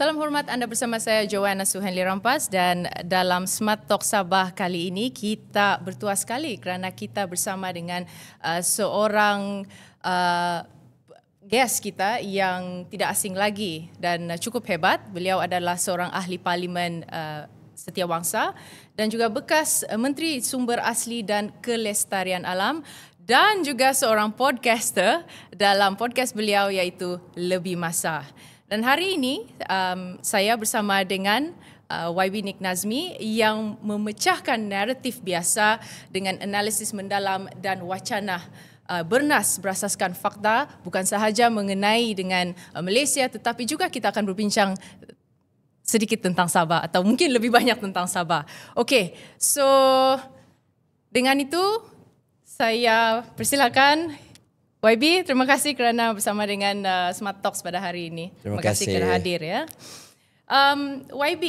Salam hormat, anda bersama saya Joanna Suhaili Rampas dan dalam Smart Talk Sabah kali ini kita bertuah sekali kerana kita bersama dengan seorang guest kita yang tidak asing lagi dan cukup hebat. Beliau adalah seorang ahli parlimen Setiawangsa dan juga bekas Menteri Sumber Asli dan Kelestarian Alam dan juga seorang podcaster dalam podcast beliau iaitu Lebih Masa. Dan hari ini saya bersama dengan YB Nik Nazmi yang memecahkan naratif biasa dengan analisis mendalam dan wacana bernas berasaskan fakta, bukan sahaja mengenai dengan Malaysia tetapi juga kita akan berbincang sedikit tentang Sabah atau mungkin lebih banyak tentang Sabah. Okey, so dengan itu saya persilakan YB, terima kasih kerana bersama dengan Smart Talks pada hari ini. Terima kasih kerana hadir ya. YB,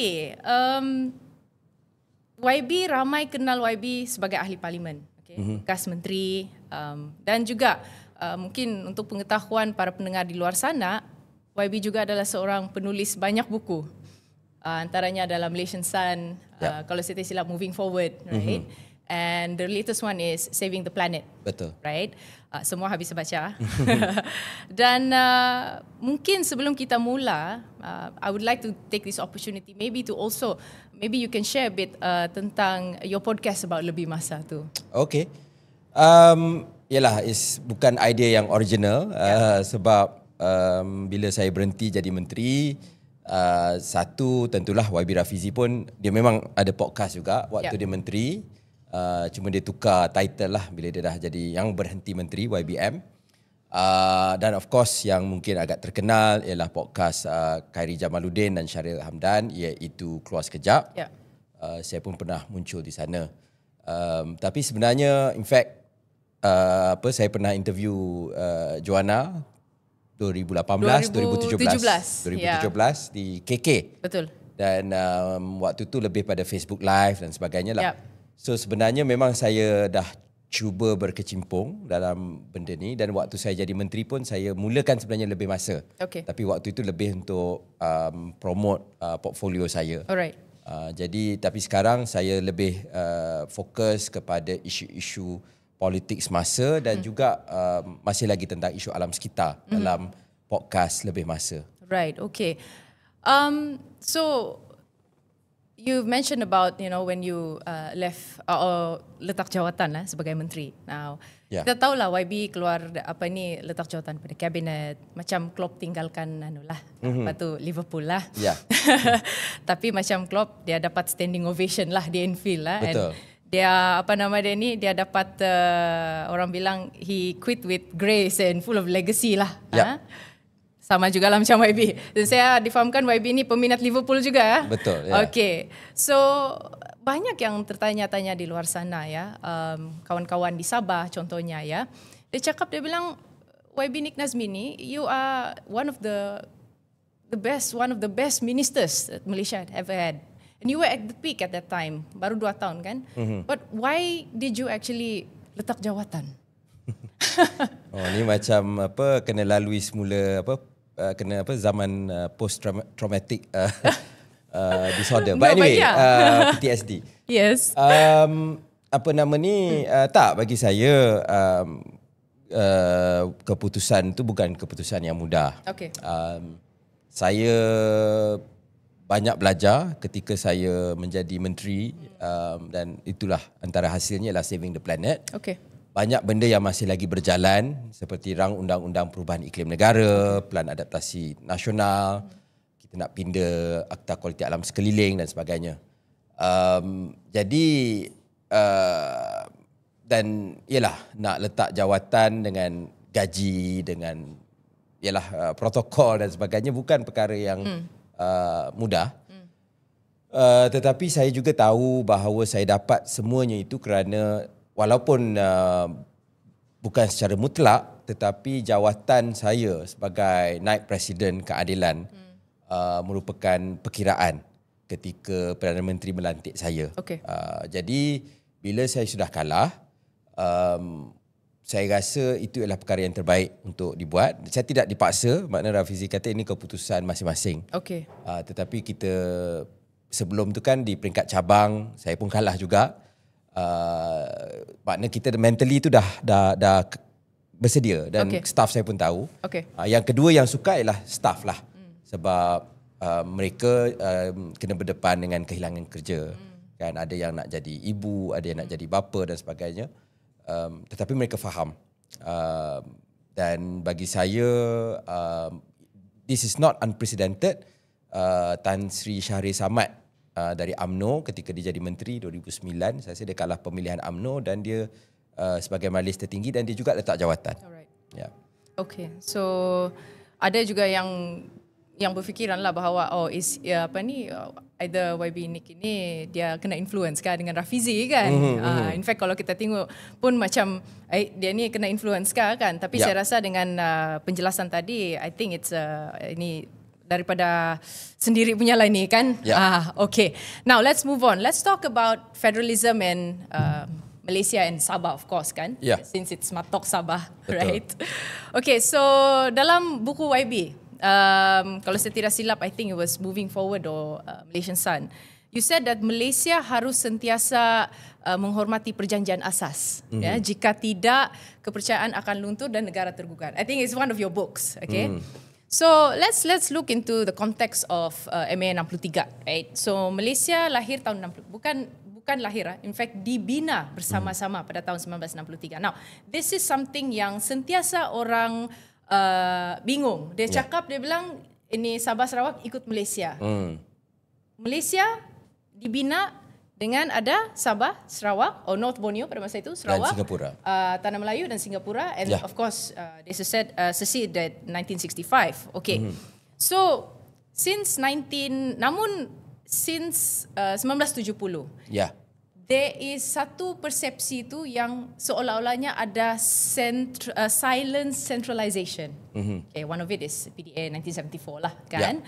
YB ramai kenal YB sebagai ahli parlimen, bekas menteri dan juga mungkin untuk pengetahuan para pendengar di luar sana, YB juga adalah seorang penulis banyak buku. Antaranya adalah Malaysian Sun, kalau saya tak silap Moving Forward, right? And the latest one is Saving the Planet. Betul. Right? Semua habis baca. Dan mungkin sebelum kita mula, I would like to take this opportunity maybe you can share a bit tentang your podcast about Lebih Masa tu. Okay. Yalah, bukan idea yang original sebab bila saya berhenti jadi menteri, satu tentulah YB Rafizi pun dia memang ada podcast juga waktu dia menteri. Cuma dia tukar title lah bila dia dah jadi yang berhenti menteri, YBM. Dan of course yang mungkin agak terkenal ialah podcast Khairi Jamaluddin dan Syahril Hamdan iaitu Keluar Sekejap. Saya pun pernah muncul di sana. Tapi sebenarnya in fact saya pernah interview Joanna 2017 di KK. Betul. Dan waktu tu lebih pada Facebook Live dan sebagainya lah. So sebenarnya memang saya dah cuba berkecimpung dalam benda ni dan waktu saya jadi menteri pun saya mulakan sebenarnya Lebih Masa. Tapi waktu itu lebih untuk promote portfolio saya. Alright. Tapi sekarang saya lebih fokus kepada isu-isu politik semasa dan juga masih lagi tentang isu alam sekitar dalam podcast Lebih Masa. Right, okay. So you've mentioned about when you left letak jawatan lah sebagai menteri. Now kita tahu lah YB keluar letak jawatan pada kabinet macam Klopp tinggalkan lepas tu Liverpool lah. Tapi macam Klopp dia dapat standing ovation lah di Anfield lah. Betul. And dia dapat orang bilang he quit with grace and full of legacy lah. Sama juga lah macam YB. Dan saya difahamkan YB ni peminat Liverpool juga. Betul. Okay. So banyak yang tertanya-tanya di luar sana ya. Kawan-kawan di Sabah contohnya ya. Dia bilang YB Nik Nazmi ni you are one of the best ministers that Malaysia had ever had. And you were at the peak at that time. Baru 2 tahun kan. But why did you actually letak jawatan? Ni macam kena lalui semula zaman post traumatic disorder. But anyway, PTSD. Yes. Tak, bagi saya keputusan tu bukan keputusan yang mudah. Saya banyak belajar ketika saya menjadi menteri dan itulah antara hasilnya ialah Saving the Planet. Banyak benda yang masih lagi berjalan seperti rang undang-undang perubahan iklim negara, plan adaptasi nasional, kita nak pindah akta kualiti alam sekeliling dan sebagainya. Dan ialah nak letak jawatan dengan gaji, dengan protokol dan sebagainya bukan perkara yang mudah. Tetapi saya juga tahu bahawa saya dapat semuanya itu kerana walaupun bukan secara mutlak tetapi jawatan saya sebagai Naib Presiden Keadilan merupakan perkiraan ketika Perdana Menteri melantik saya. Jadi bila saya sudah kalah, saya rasa itu adalah perkara yang terbaik untuk dibuat. Saya tidak dipaksa, makna Rafizi kata ini keputusan masing-masing. Okey. Tetapi kita sebelum tu kan di peringkat cabang, saya pun kalah juga. Makna kita mentally tu dah bersedia dan staff saya pun tahu. Yang kedua yang suka ialah staff lah. Sebab mereka kena berdepan dengan kehilangan kerja. Kan ada yang nak jadi ibu, ada yang nak jadi bapa dan sebagainya. Tetapi mereka faham. Dan bagi saya this is not unprecedented. Tan Sri Shahriar Samad dari UMNO ketika dia jadi menteri 2009, saya rasa dia kalah pemilihan UMNO dan dia sebagai majlis tertinggi dan dia juga letak jawatan. Alright. Ya. Okay, so ada juga yang berfikiran lah bahawa either YB Nick ini dia kena influence kan dengan Rafizi kan. In fact kalau kita tengok pun macam dia ni kena influence kan. Tapi saya rasa dengan penjelasan tadi, I think it's ini daripada sendiri punya lah ni kan. Okay. Now let's move on. Let's talk about federalism and Malaysia and Sabah of course kan. Since it's Matok Sabah. Betul. Right. Okay, so dalam buku YB, kalau saya tidak silap, I think it was Moving Forward or Malaysian Sun. You said that Malaysia harus sentiasa menghormati perjanjian asas. Ya, jika tidak, kepercayaan akan luntur dan negara tergugat. I think it's one of your books. Okay. So let's look into the context of MA 63. Right. So Malaysia lahir tahun 60. Bukan lahir, in fact dibina bersama-sama pada tahun 1963. Now, this is something yang sentiasa orang bingung. Dia cakap, dia bilang ini Sabah Sarawak ikut Malaysia. Malaysia dibina dengan ada Sabah, Sarawak, or North Borneo pada masa itu, Sarawak, dan Singapura, Tanah Melayu dan Singapura, and of course they seceded 1965. Okay, so since 1970, there is satu persepsi tu yang seolah-olahnya ada silent centralization. Okay, one of it is PDA 1974 lah kan.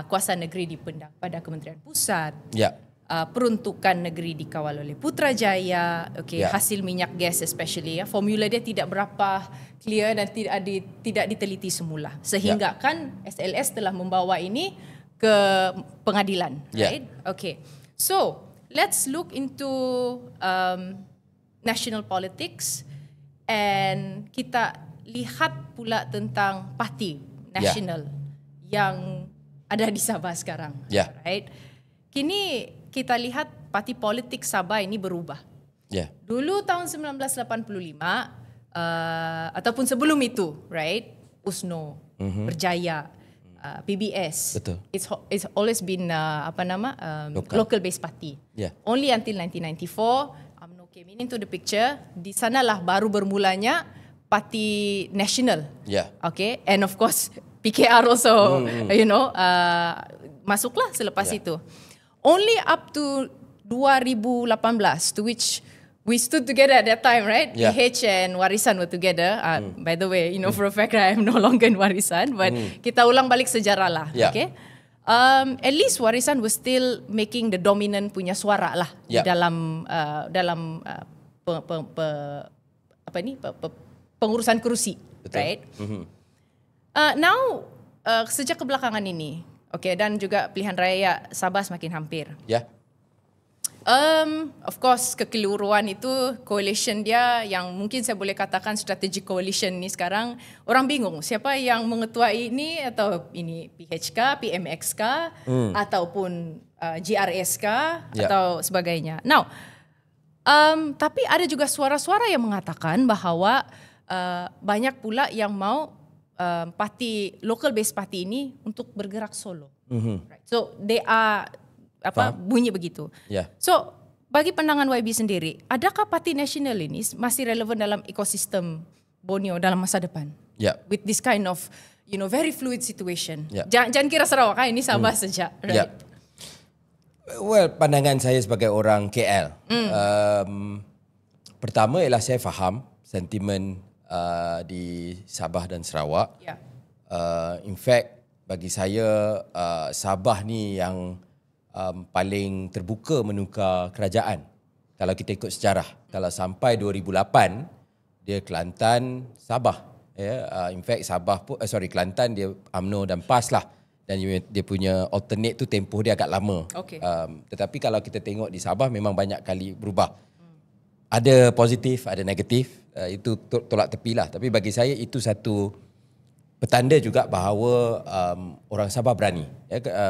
Kuasa negeri dipendam pada Kementerian Pusat. Peruntukan negeri dikawal oleh Putrajaya. Okay, hasil minyak gas especially, formula dia tidak berapa clear dan tidak diteliti semula. Sehingga kan SLS telah membawa ini ke pengadilan, right? Okay. So, let's look into national politics and kita lihat pula tentang parti nasional yang ada di Sabah sekarang. Right? Kini kita lihat parti politik Sabah ini berubah. Dulu tahun 1985 ataupun sebelum itu, right? USNO, Berjaya, PBS. Betul. It's always been local based party. Only until 1994 UMNO came into the picture. Di sanalah baru bermulanya parti nasional. Okay, and of course PKR also masuklah selepas itu. Only up to 2018, to which we stood together at that time, right? PH and Warisan were together. By the way, for a fact I am no longer in Warisan, but kita ulang balik sejarah lah. Okay. At least Warisan was still making the dominant punya suara lah dalam pengurusan kerusi. Betul. Right? Now sejak kebelakangan ini, okay, dan juga pilihan raya Sabah semakin hampir. Of course kekeliruan itu coalition dia yang mungkin saya boleh katakan strategic coalition ni sekarang orang bingung siapa yang mengetuai ini, atau ini PHK, PMXK ataupun GRSK atau sebagainya. Now, tapi ada juga suara-suara yang mengatakan bahawa banyak pula yang mau parti local based party ini untuk bergerak solo. Right. So they are bunyi begitu. So bagi pandangan YB sendiri, adakah parti nasional ini masih relevan dalam ekosistem Borneo dalam masa depan? With this kind of very fluid situation. Jangan kira Sarawak, ini Sabah saja. Right? Well, pandangan saya sebagai orang KL, pertama ialah saya faham sentimen di Sabah dan Sarawak. In fact, bagi saya Sabah ni yang paling terbuka menukar kerajaan. Kalau kita ikut sejarah, kalau sampai 2008 dia Kelantan, Sabah. In fact Sabah pun, Kelantan dia UMNO dan PAS lah. Dan dia punya alternate tu tempoh dia agak lama. Okay. Tetapi kalau kita tengok di Sabah memang banyak kali berubah. Ada positif, ada negatif. Itu tolak tepi lah. Tapi bagi saya itu satu petanda juga bahawa orang Sabah berani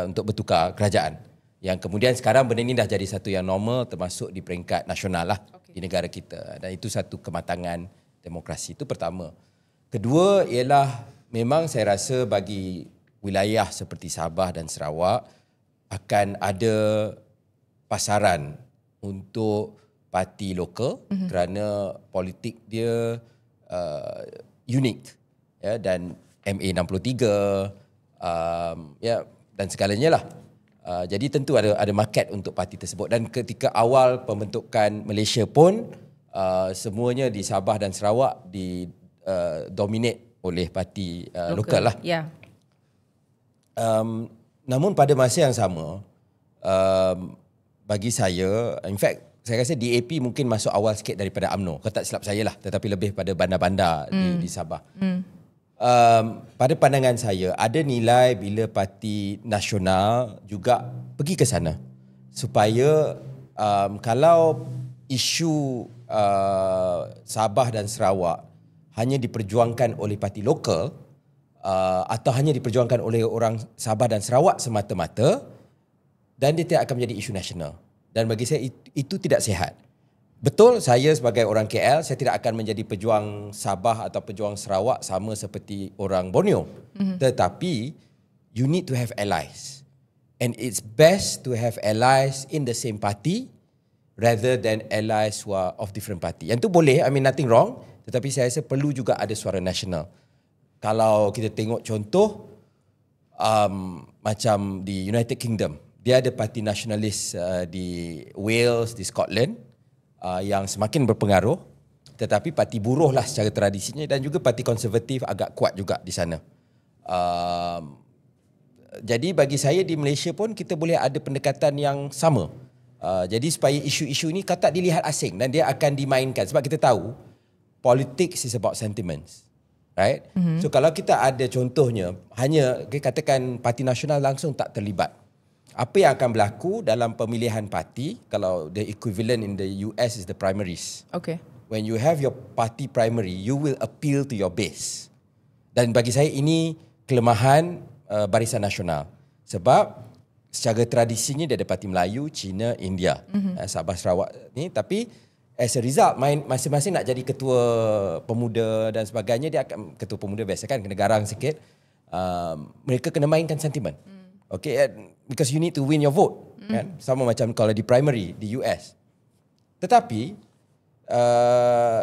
untuk bertukar kerajaan. Yang kemudian sekarang benda ini dah jadi satu yang normal termasuk di peringkat nasional lah di negara kita. Dan itu satu kematangan demokrasi. Itu pertama. Kedua ialah memang saya rasa bagi wilayah seperti Sabah dan Sarawak akan ada pasaran untuk parti lokal kerana politik dia unik dan MA63 dan segalanya lah. Jadi tentu ada market untuk parti tersebut dan ketika awal pembentukan Malaysia pun semuanya di Sabah dan Sarawak dominate oleh parti lokal lah. Yeah. Namun pada masa yang sama bagi saya, in fact saya rasa DAP mungkin masuk awal sikit daripada UMNO, kalau tak silap saya lah, tetapi lebih pada bandar-bandar di Sabah. Pada pandangan saya ada nilai bila parti nasional juga pergi ke sana supaya kalau isu Sabah dan Sarawak hanya diperjuangkan oleh parti lokal atau hanya diperjuangkan oleh orang Sabah dan Sarawak semata-mata dan dia tidak akan menjadi isu nasional. Dan bagi saya itu tidak sihat. Betul, saya sebagai orang KL, saya tidak akan menjadi pejuang Sabah atau pejuang Sarawak sama seperti orang Borneo. Tetapi you need to have allies. And it's best to have allies in the same party rather than allies who are of different party. Yang tu boleh, I mean nothing wrong. Tetapi saya rasa perlu juga ada suara nasional. Kalau kita tengok contoh macam di United Kingdom, dia ada parti nasionalis di Wales, di Scotland yang semakin berpengaruh, tetapi parti buruh lah secara tradisinya dan juga parti konservatif agak kuat juga di sana. Jadi bagi saya di Malaysia pun kita boleh ada pendekatan yang sama. Jadi supaya isu-isu ini tak dilihat asing dan dia akan dimainkan sebab kita tahu politics is about sentiments, right? So kalau kita ada contohnya hanya katakan parti nasional langsung tak terlibat, apa yang akan berlaku dalam pemilihan parti kalau the equivalent in the US is the primaries. Okay. When you have your party primary, you will appeal to your base. Dan bagi saya ini kelemahan Barisan Nasional. Sebab secara tradisinya dia ada parti Melayu, Cina, India, Sabah Sarawak ni, tapi as a result masing-masing nak jadi ketua pemuda dan sebagainya, dia akan ketua pemuda biasa kan kena garang sikit. Mereka kena mainkan sentimen. Okay, because you need to win your vote, kan? Sama macam kalau di primary di US. Tetapi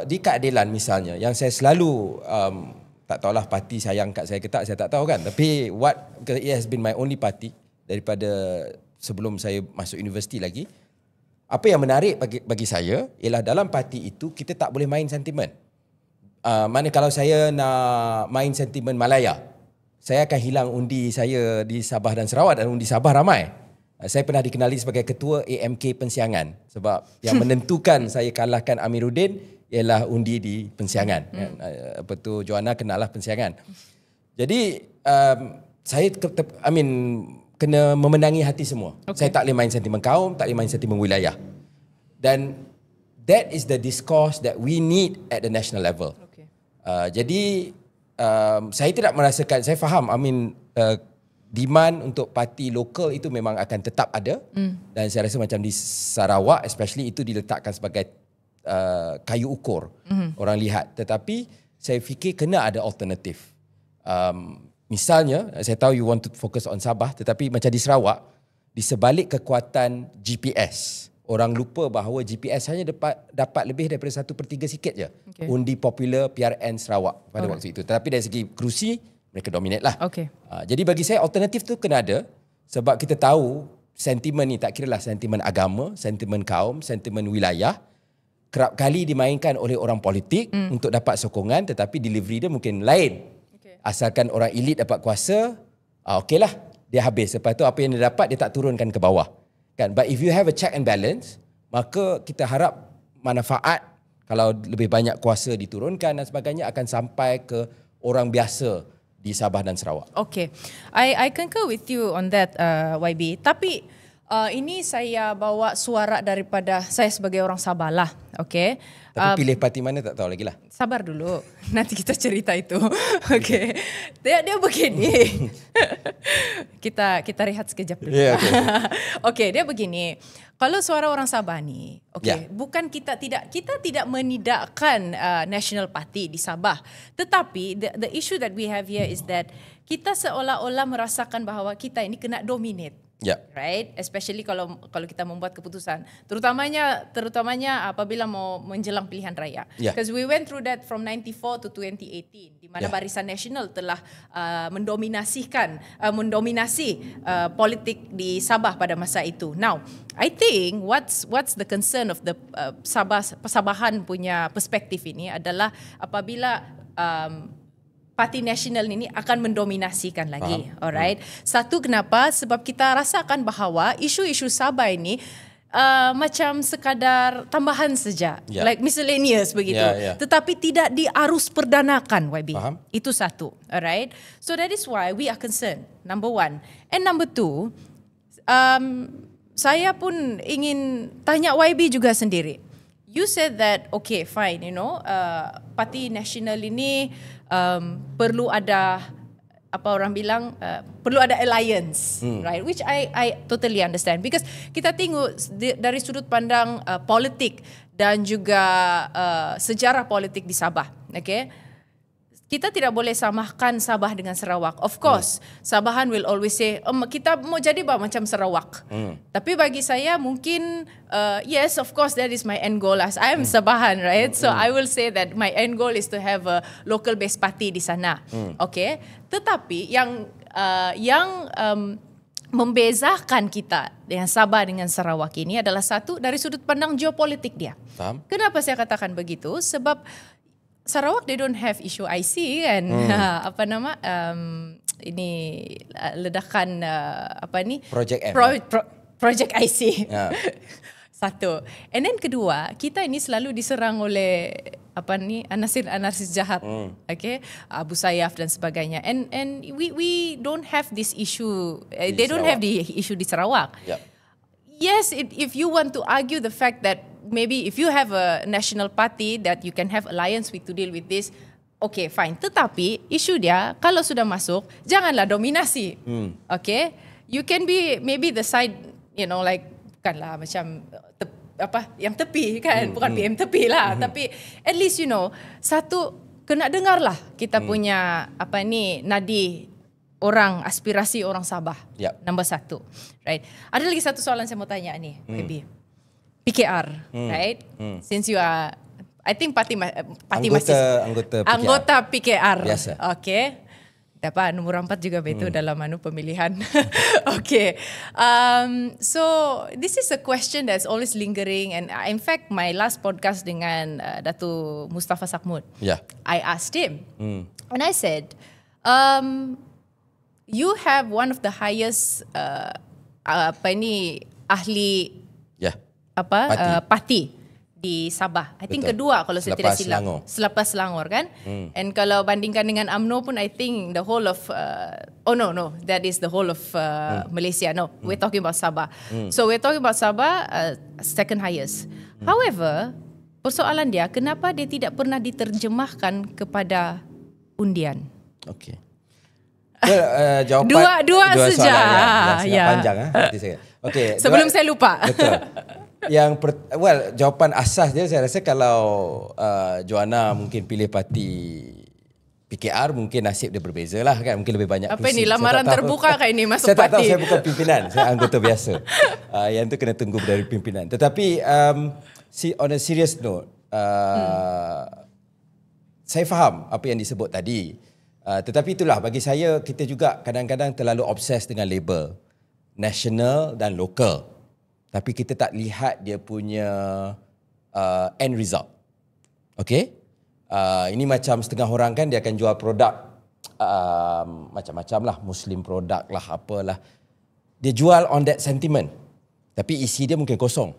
di keadilan misalnya, yang saya selalu tak tahulah parti sayang kat saya ke tak, saya tak tahu kan. Tapi because it has been my only party daripada sebelum saya masuk universiti lagi. Apa yang menarik bagi saya ialah dalam parti itu kita tak boleh main sentimen. Mana kalau saya nak main sentimen Malaya, saya akan hilang undi saya di Sabah dan Sarawak dan undi Sabah ramai. Saya pernah dikenali sebagai ketua AMK Pensiangan sebab yang menentukan saya kalahkan Amiruddin ialah undi di Pensiangan. Apa tu, Joanna kenal lah Pensiangan. Jadi saya kena memenangi hati semua. Okay. Saya tak boleh main sentimen kaum, tak boleh main sentimen wilayah. Dan that is the discourse that we need at the national level. Okay. Jadi saya tidak merasakan, saya faham, demand untuk parti lokal itu memang akan tetap ada. Dan saya rasa macam di Sarawak especially itu diletakkan sebagai kayu ukur orang lihat. Tetapi saya fikir kena ada alternatif. Misalnya, saya tahu you want to focus on Sabah, tetapi macam di Sarawak, di sebalik kekuatan GPS, orang lupa bahawa GPS hanya dapat lebih daripada 1/3 sikit je undi popular PRN Sarawak pada waktu itu. Tetapi dari segi kerusi, mereka dominate lah. Okay. Jadi bagi saya alternatif tu kena ada sebab kita tahu sentimen ni tak kira lah sentimen agama, sentimen kaum, sentimen wilayah kerap kali dimainkan oleh orang politik untuk dapat sokongan, tetapi delivery dia mungkin lain. Asalkan orang elit dapat kuasa, okeylah, dia habis. Lepas tu apa yang dia dapat dia tak turunkan ke bawah. Kan? But if you have a check and balance, maka kita harap manfaat kalau lebih banyak kuasa diturunkan dan sebagainya akan sampai ke orang biasa di Sabah dan Sarawak. Okay, I concur with you on that, YB. Tapi ini saya bawa suara daripada saya sebagai orang Sabah lah, okay. Tapi pilih parti mana tak tahu lagi lah. Sabar dulu, nanti kita cerita itu. Okay, dia begini. kita rehat sekejap dulu. Yeah, okay. Okay, dia begini. Kalau suara orang Sabah ni, okay, bukan kita tidak menidakkan National Party di Sabah, tetapi the issue that we have here is that kita seolah-olah merasakan bahawa kita ini kena dominate. Right, especially kalau kita membuat keputusan, terutamanya apabila mau menjelang pilihan raya. Because we went through that from 94 to 2018, di mana Barisan Nasional telah mendominasi politik di Sabah pada masa itu. Now, I think what's the concern of the Sabahan punya perspektif ini adalah apabila Parti Nasional ini akan mendominasikan lagi. Alright. Satu, kenapa? Sebab kita rasakan bahawa isu-isu Sabah ini macam sekadar tambahan saja. Like miscellaneous begitu. Tetapi tidak diarus perdanakan, YB. Itu satu. Alright. So that is why we are concerned. Number one. And number two, saya pun ingin tanya YB juga sendiri. You said that, okay, fine, Parti Nasional ini perlu ada perlu ada alliance, right? Which I totally understand, because kita tengok dari sudut pandang politik dan juga sejarah politik di Sabah, okay? Kita tidak boleh samakan Sabah dengan Sarawak. Of course, Sabahan will always say, kita mau jadi macam Sarawak. Tapi bagi saya mungkin, yes, of course, that is my end goal. As I am Sabahan, right? So I will say that my end goal is to have a local based party di sana. Okay. Tetapi yang membezakan kita dengan Sabah dengan Sarawak ini adalah satu, dari sudut pandang geopolitik dia. Kenapa saya katakan begitu? Sebab Sarawak, they don't have issue IC kan, ini ledakan Project M. Project IC. Satu. And then kedua, kita ini selalu diserang oleh anasir jahat, okay, Abu Sayyaf dan sebagainya. And we don't have this issue. They don't have the issue di Sarawak. Yes, if you want to argue the fact that maybe if you have a national party that you can have alliance with to deal with this, okay, fine. Tetapi isu dia, kalau sudah masuk, janganlah dominasi. Okay, you can be maybe the side, like bukanlah macam yang tepi kan, bukan PM tepi lah, tapi at least satu, kena dengarlah kita punya nadi orang, aspirasi orang Sabah. Nombor satu, right? Ada lagi satu soalan saya mau tanya nih, maybe PKR, right? Since you are, I think parti anggota PKR. Biasa. Okay. Dapat nombor 4 juga betul dalam pemilihan. Okay. So this is a question that's always lingering, and in fact my last podcast dengan Datuk Mustafa Sakmud, I asked him, and I said, you have one of the highest ahli parti di Sabah. I think kedua kalau saya tidak silap. Selepas Selangor kan. And kalau bandingkan dengan UMNO pun, I think the whole of that is the whole of Malaysia. No, we're talking about Sabah. So we're talking about Sabah second highest. However, persoalan dia, kenapa dia tidak pernah diterjemahkan kepada undian? Okay. Jawapan dua saja. Panjang Okay. Sebelum saya lupa. Betul. Jawapan asas dia, saya rasa kalau Joanna mungkin pilih parti PKR, mungkin nasib dia berbeza lah kan, mungkin lebih banyak apa ini, lamaran terbuka kayak ini masuk saya parti. Tak tahu, saya bukan pimpinan, saya anggota biasa. Yang tu kena tunggu dari pimpinan. Tetapi on a serious note, saya faham apa yang disebut tadi. Tetapi itulah, bagi saya, kita juga kadang-kadang terlalu obses dengan label national dan local. Tapi kita tak lihat dia punya end result. Okay? Ini macam setengah orang kan, dia akan jual produk macam-macam lah, Muslim produk lah, apalah. Dia jual on that sentiment. Tapi isi dia mungkin kosong.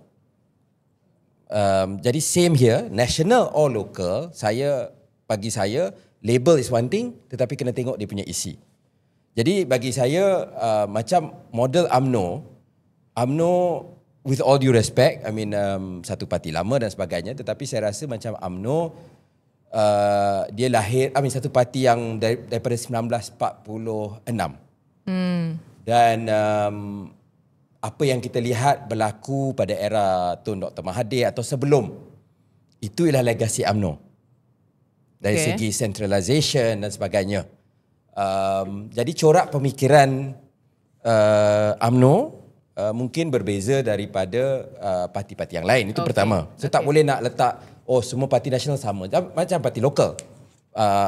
Jadi same here, national or local, bagi saya label is one thing, tetapi kena tengok dia punya isi. Jadi bagi saya macam model UMNO with all due respect, I mean satu parti lama dan sebagainya, tetapi saya rasa macam UMNO dia lahir, satu parti yang daripada 1946. Dan apa yang kita lihat berlaku pada era Tun Dr. Mahathir atau sebelum, itu ialah legasi UMNO. Dari segi centralisation dan sebagainya. Jadi corak pemikiran UMNO mungkin berbeza daripada parti-parti yang lain. Itu pertama. So tak boleh nak letak semua parti nasional sama. Macam parti lokal.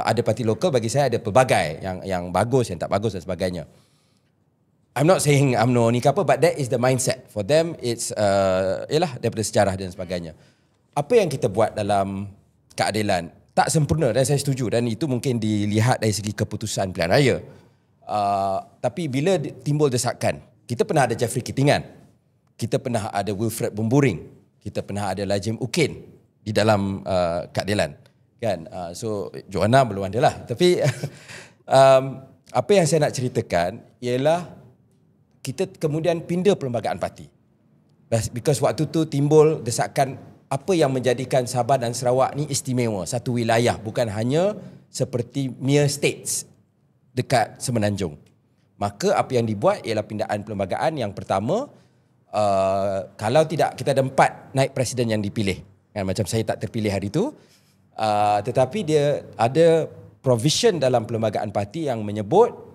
Ada parti lokal, bagi saya ada pelbagai yang bagus, yang tak bagus dan sebagainya. I'm not saying UMNO ni apa, but that is the mindset. For them, it's daripada sejarah dan sebagainya. Apa yang kita buat dalam keadilan tak sempurna, dan saya setuju, dan itu mungkin dilihat dari segi keputusan pilihan raya. Tapi bila timbul desakan, kita pernah ada Jeffrey Kitingan, kita pernah ada Wilfred Bumburing, kita pernah ada Lajim Ukin di dalam keadilan, kan? So Joanna belum ada lah. Tapi apa yang saya nak ceritakan ialah kita kemudian pindah perlembagaan parti. Because waktu tu timbul desakan apa yang menjadikan Sabah dan Sarawak ni istimewa, satu wilayah, bukan hanya seperti mere states dekat Semenanjung. Maka apa yang dibuat ialah pindaan perlembagaan. Yang pertama, kalau tidak kita ada 4 naib presiden yang dipilih, kan, macam saya tak terpilih hari itu, tetapi dia ada provision dalam perlembagaan parti yang menyebut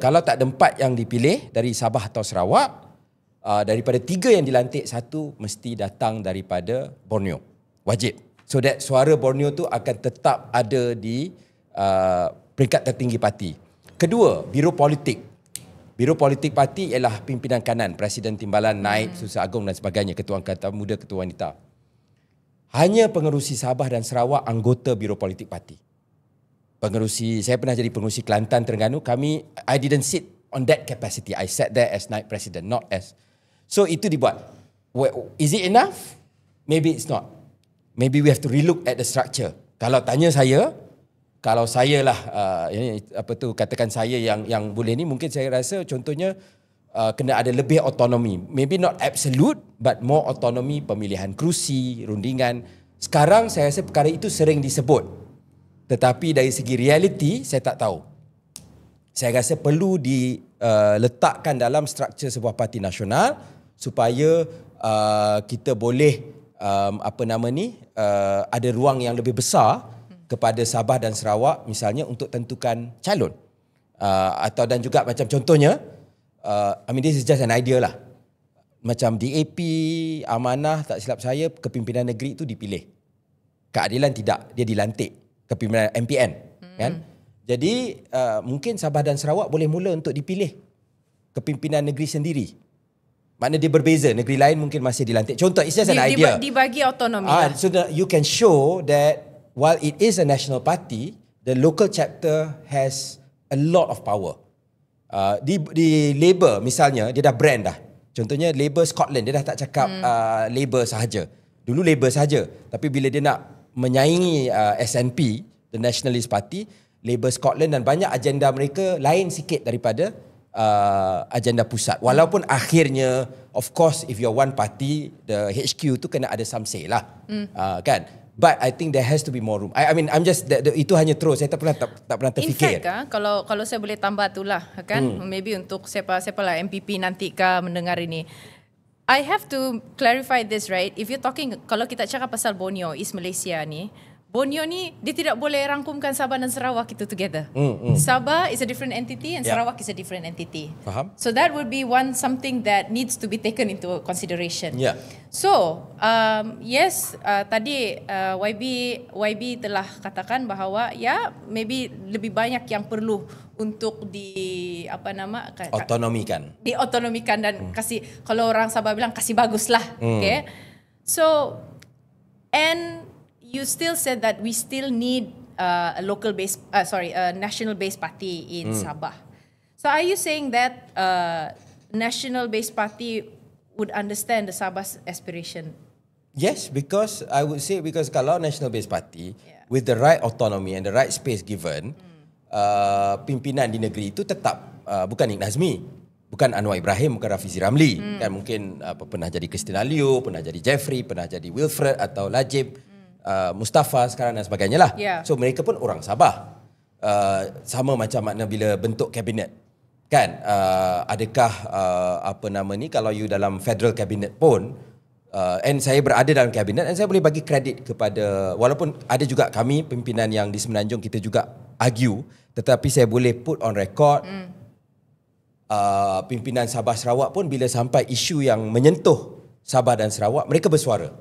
kalau tak ada 4 yang dipilih dari Sabah atau Sarawak, daripada 3 yang dilantik, 1 mesti datang daripada Borneo. Wajib. So that suara Borneo tu akan tetap ada di peringkat tertinggi parti. Kedua, Biro Politik. Biro Politik parti ialah pimpinan kanan, Presiden Timbalan, Naib, Susah Agung dan sebagainya, Ketua Angkatan Muda, Ketua Wanita. Hanya pengerusi Sabah dan Sarawak anggota Biro Politik parti. Pengerusi, saya pernah jadi pengerusi Kelantan, Terengganu, I didn't sit on that capacity. I sat there as Naib President, not as. So itu dibuat. Is it enough? Maybe it's not. Maybe we have to relook at the structure. Kalau tanya saya, kalau saya lah, katakan saya yang boleh ni, mungkin saya rasa contohnya kena ada lebih autonomi. Maybe not absolute, but more autonomi pemilihan kerusi, rundingan. Sekarang saya rasa perkara itu sering disebut. Tetapi dari segi realiti, saya tak tahu. Saya rasa perlu diletakkan dalam struktur sebuah parti nasional supaya kita boleh ada ruang yang lebih besar kepada Sabah dan Sarawak misalnya untuk tentukan calon. Dan juga macam contohnya, this is just an idea lah. Macam DAP, Amanah, tak silap saya, kepimpinan negeri itu dipilih. Keadilan tidak, dia dilantik. Kepimpinan MPN, kan? Jadi mungkin Sabah dan Sarawak boleh mula untuk dipilih kepimpinan negeri sendiri. Maknanya dia berbeza, negeri lain mungkin masih dilantik. Contoh, it's just an idea. Dibagi autonomi lah. So that you can show that while it is a national party, the local chapter has a lot of power. Di Labour misalnya, dia dah brand dah. Contohnya Labour Scotland, dia dah tak cakap Labour sahaja. Dulu Labour sahaja, tapi bila dia nak menyaingi SNP, the Nationalist Party, Labour Scotland, dan banyak agenda mereka lain sikit daripada agenda pusat. Walaupun akhirnya, of course, if you're one party, the HQ tu kena ada some say lah, kan? But I think there has to be more room. I'm just itu hanya terus. Saya tak pernah terfikir. In fact, kalau saya boleh tambah itulah, kan? Maybe untuk siapa lah MPP nanti mendengar ini. I have to clarify this, right? If you're talking, kalau kita cakap pasal Borneo, East Malaysia ni, Borneo ni dia tidak boleh rangkumkan Sabah dan Sarawak itu together. Sabah is a different entity and Sarawak is a different entity. Faham? So that would be something that needs to be taken into consideration. Yeah. So yes, tadi YB telah katakan bahawa maybe lebih banyak yang perlu untuk diotonomikan dan kasih, kalau orang Sabah bilang kasih baguslah. Okay. So and you still said that we still need a national-based party in Sabah. So are you saying that national-based party would understand the Sabah's aspiration? Yes, because I would say because kalau National Base Party with the right autonomy and the right space given, pimpinan di negeri itu tetap bukan Nik Nazmi, bukan Anwar Ibrahim, bukan Rafizi Ramli, kan mungkin pernah jadi Christina Liu, pernah jadi Jeffrey, pernah jadi Wilfred atau Najib, Mustafa sekarang dan sebagainya lah. So mereka pun orang Sabah. Sama macam makna bila bentuk kabinet. Kan adakah kalau you dalam federal cabinet pun and saya berada dalam kabinet dan saya boleh bagi kredit kepada, walaupun ada juga kami pimpinan yang di Semenanjung kita juga argue, tetapi saya boleh put on record pimpinan Sabah Sarawak pun bila sampai isu yang menyentuh Sabah dan Sarawak mereka bersuara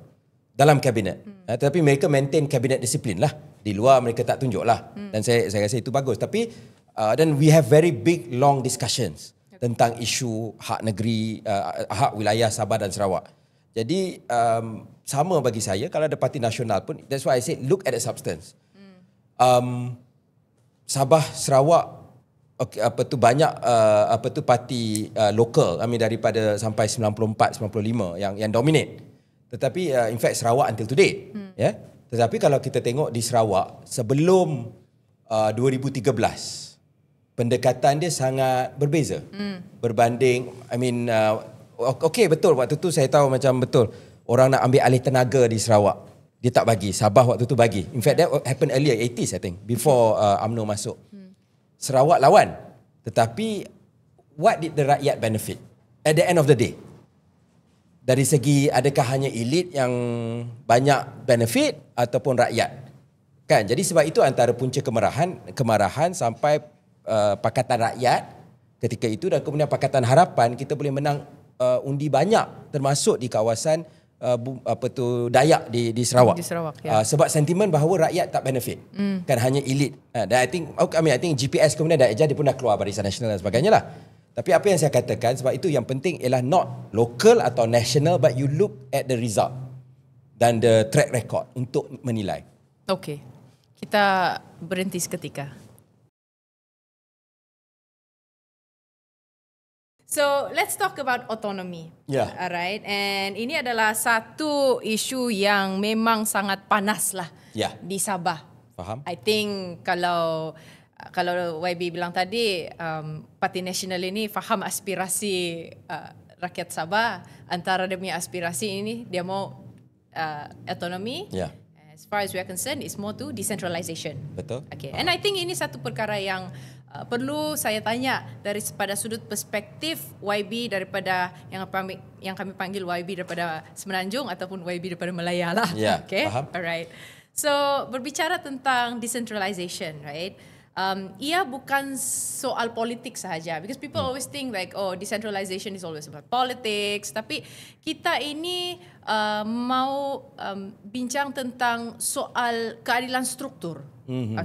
dalam kabinet. Tetapi mereka maintain kabinet disiplin lah. Di luar mereka tak tunjuk lah. Dan saya rasa itu bagus. Tapi dan we have very big long discussions tentang isu hak negeri, hak wilayah Sabah dan Sarawak. Jadi sama bagi saya kalau ada parti nasional pun, that's why I said look at the substance. Sabah Sarawak banyak parti lokal daripada sampai 94 95 yang dominate. Tetapi in fact Sarawak until today, Tetapi kalau kita tengok di Sarawak sebelum 2013, pendekatan dia sangat berbeza berbanding okay, betul waktu tu saya tahu macam betul orang nak ambil alih tenaga di Sarawak, dia tak bagi. Sabah waktu tu bagi. In fact that happened earlier 80s I think, before UMNO masuk. Sarawak lawan. Tetapi what did the rakyat benefit at the end of the day? Dari segi adakah hanya elit yang banyak benefit ataupun rakyat? Kan? Jadi sebab itu antara punca kemarahan sampai Pakatan Rakyat ketika itu dan kemudian Pakatan Harapan kita boleh menang undi banyak termasuk di kawasan Dayak di Sarawak. Di Sarawak sebab sentimen bahawa rakyat tak benefit. Kan hanya elit. Dan I think GPS kemudian dah dia pun dah keluar Barisan Nasional dan sebagainya lah. Tapi apa yang saya katakan, sebab itu yang penting ialah not local atau national, but you look at the result dan the track record untuk menilai. Okey, kita berhenti seketika. So let's talk about autonomy. Alright, and ini adalah satu isu yang memang sangat panas lah di Sabah. Faham? I think kalau YB bilang tadi, Parti Nasional ini faham aspirasi rakyat Sabah. Antara dia punya aspirasi ini, dia mau autonomi. As far as we are concerned, it's more to decentralization. Betul. Okay. And I think ini satu perkara yang perlu saya tanya pada sudut perspektif YB daripada yang kami panggil YB daripada Semenanjung ataupun YB daripada Melaya lah. Okay. Faham. Alright. So berbicara tentang decentralization, right? Ia bukan soal politik sahaja, because people always think like decentralization is always about politics, tapi kita ini mau bincang tentang soal keadilan struktur.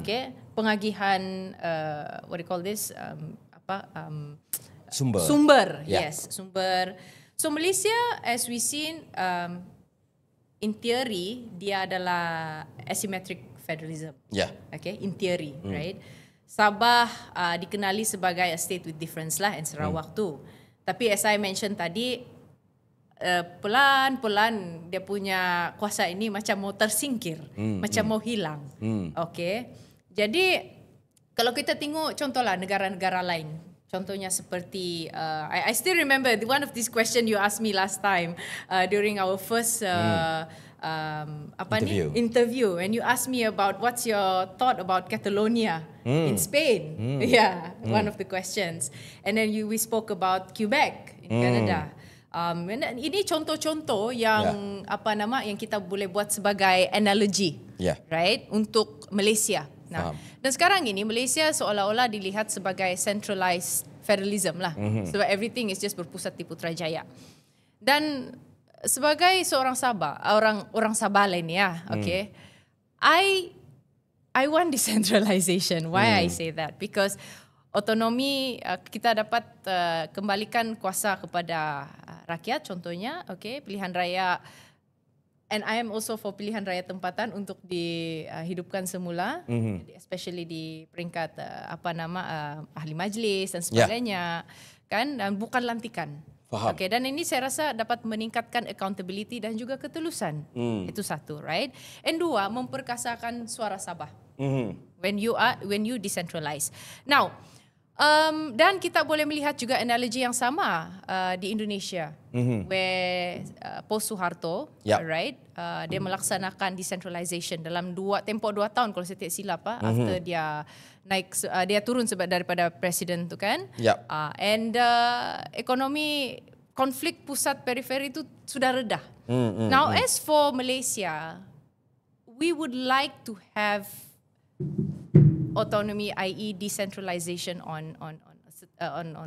Okay, pengagihan what do you call this, sumber. Yes, sumber. So Malaysia, as we seen, in theory dia adalah asymmetric federalism. Okay, in theory, right? Sabah dikenali sebagai a state with difference lah, and Sarawak tu. Tapi as I mentioned tadi, pelan-pelan dia punya kuasa ini macam mau tersingkir, macam mau hilang. Okay. Jadi kalau kita tengok contohlah negara-negara lain, contohnya seperti I still remember one of these question you asked me last time during our first interview, and you asked me about what's your thought about Catalonia in Spain. One of the questions. And then we spoke about Quebec in Canada. Ini contoh-contoh yang yang kita boleh buat sebagai analogy, right, untuk Malaysia. Nah, dan sekarang ini Malaysia seolah-olah dilihat sebagai centralized federalism lah. Sebab everything is just berpusat di Putrajaya. Dan sebagai seorang Sabah, orang Sabah lain okay, I want decentralization. Why I say that? Because otonomi kita dapat kembalikan kuasa kepada rakyat, contohnya, okay, pilihan raya. And I am also for pilihan raya tempatan untuk dihidupkan semula, especially di peringkat ahli majlis dan sebagainya, kan, dan bukan lantikan. Faham. Okay, dan ini saya rasa dapat meningkatkan accountability dan juga ketulusan. Itu satu, right? And dua, memperkasakan suara Sabah. When you decentralize. Now, dan kita boleh melihat juga analogi yang sama di Indonesia, where Pos Suharto, right, dia melaksanakan decentralization dalam tempoh 2 tahun kalau saya tidak silap, after dia dia turun sebab daripada presiden tu kan. And ekonomi konflik pusat periferi itu sudah reda. Now as for Malaysia, we would like to have autonomy, i.e. decentralization on